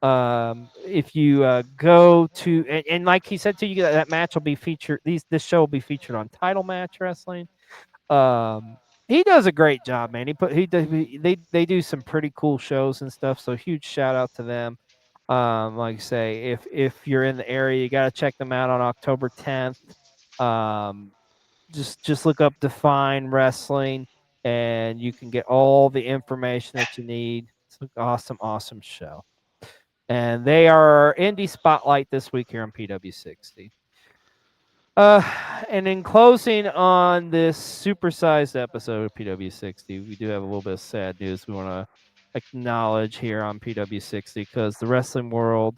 If you go to and like he said to you, that match will be featured. This show will be featured on Title Match Wrestling. He does a great job, man. They do some pretty cool shows and stuff. So huge shout out to them. Like I say, if you're in the area, you got to check them out on October 10th. Just look up Define Wrestling, and you can get all the information that you need. It's an awesome show. And they are Indie Spotlight this week here on PW60. And in closing on this supersized episode of PW60, we do have a little bit of sad news we want to acknowledge here on PW60 because the wrestling world,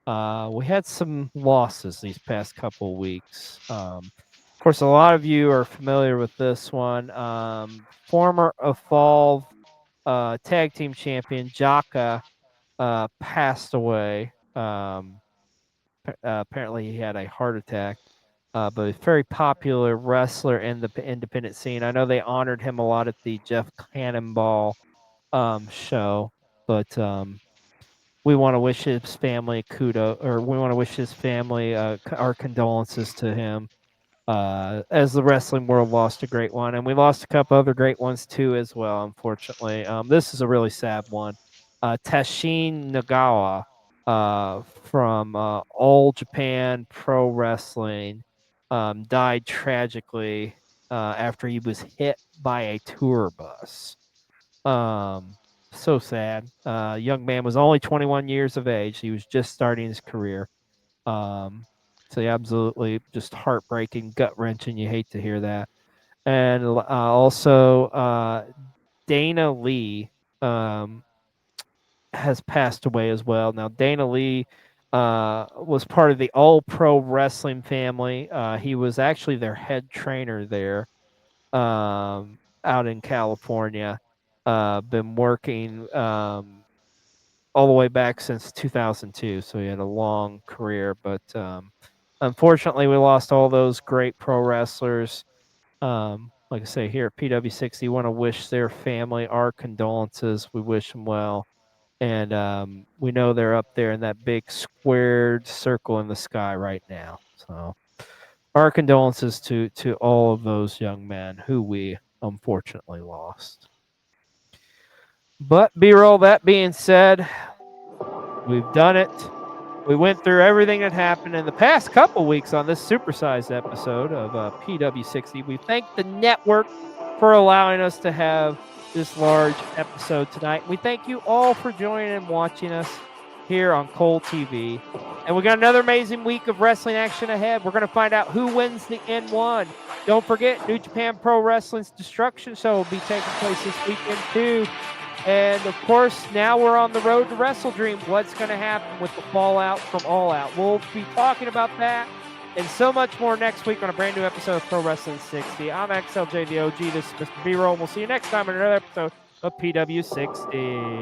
we had some losses these past couple weeks. Of course, a lot of you are familiar with this one. Former Evolve tag team champion Jaka passed away. Apparently, he had a heart attack. But a very popular wrestler in the independent scene. I know they honored him a lot at the Jeff Cannonball show, but we want to wish his family we want to wish his family our condolences to him. As the wrestling world lost a great one, and we lost a couple other great ones too as well, unfortunately. This is a really sad one. Tashin Nagawa from All Japan Pro Wrestling died tragically after he was hit by a tour bus. So sad. Young man was only 21 years of age. He was just starting his career. So yeah, absolutely just heartbreaking, gut wrenching. You hate to hear that. And also Dana Lee has passed away as well. Now Dana Lee was part of the All Pro Wrestling family. He was actually their head trainer there out in California. Been working all the way back since 2002. So he had a long career, but unfortunately, we lost all those great pro wrestlers. Like I say, here at PW60, want to wish their family our condolences. We wish them well. And we know they're up there in that big squared circle in the sky right now. So our condolences to all of those young men who we unfortunately lost. But B-roll, that being said, we've done it. We went through everything that happened in the past couple weeks on this supersized episode of PW60. We thank the network for allowing us to have this large episode tonight. We thank you all for joining and watching us here on Cole TV. And we got another amazing week of wrestling action ahead. We're going to find out who wins the N1. Don't forget, New Japan Pro Wrestling's Destruction Show will be taking place this weekend too. And, of course, now we're on the road to Wrestle Dream. What's going to happen with the fallout from All Out? We'll be talking about that and so much more next week on a brand new episode of Pro Wrestling 60. I'm Xlj the OG. This is Mr. B-Roll. We'll see you next time in another episode of PW60.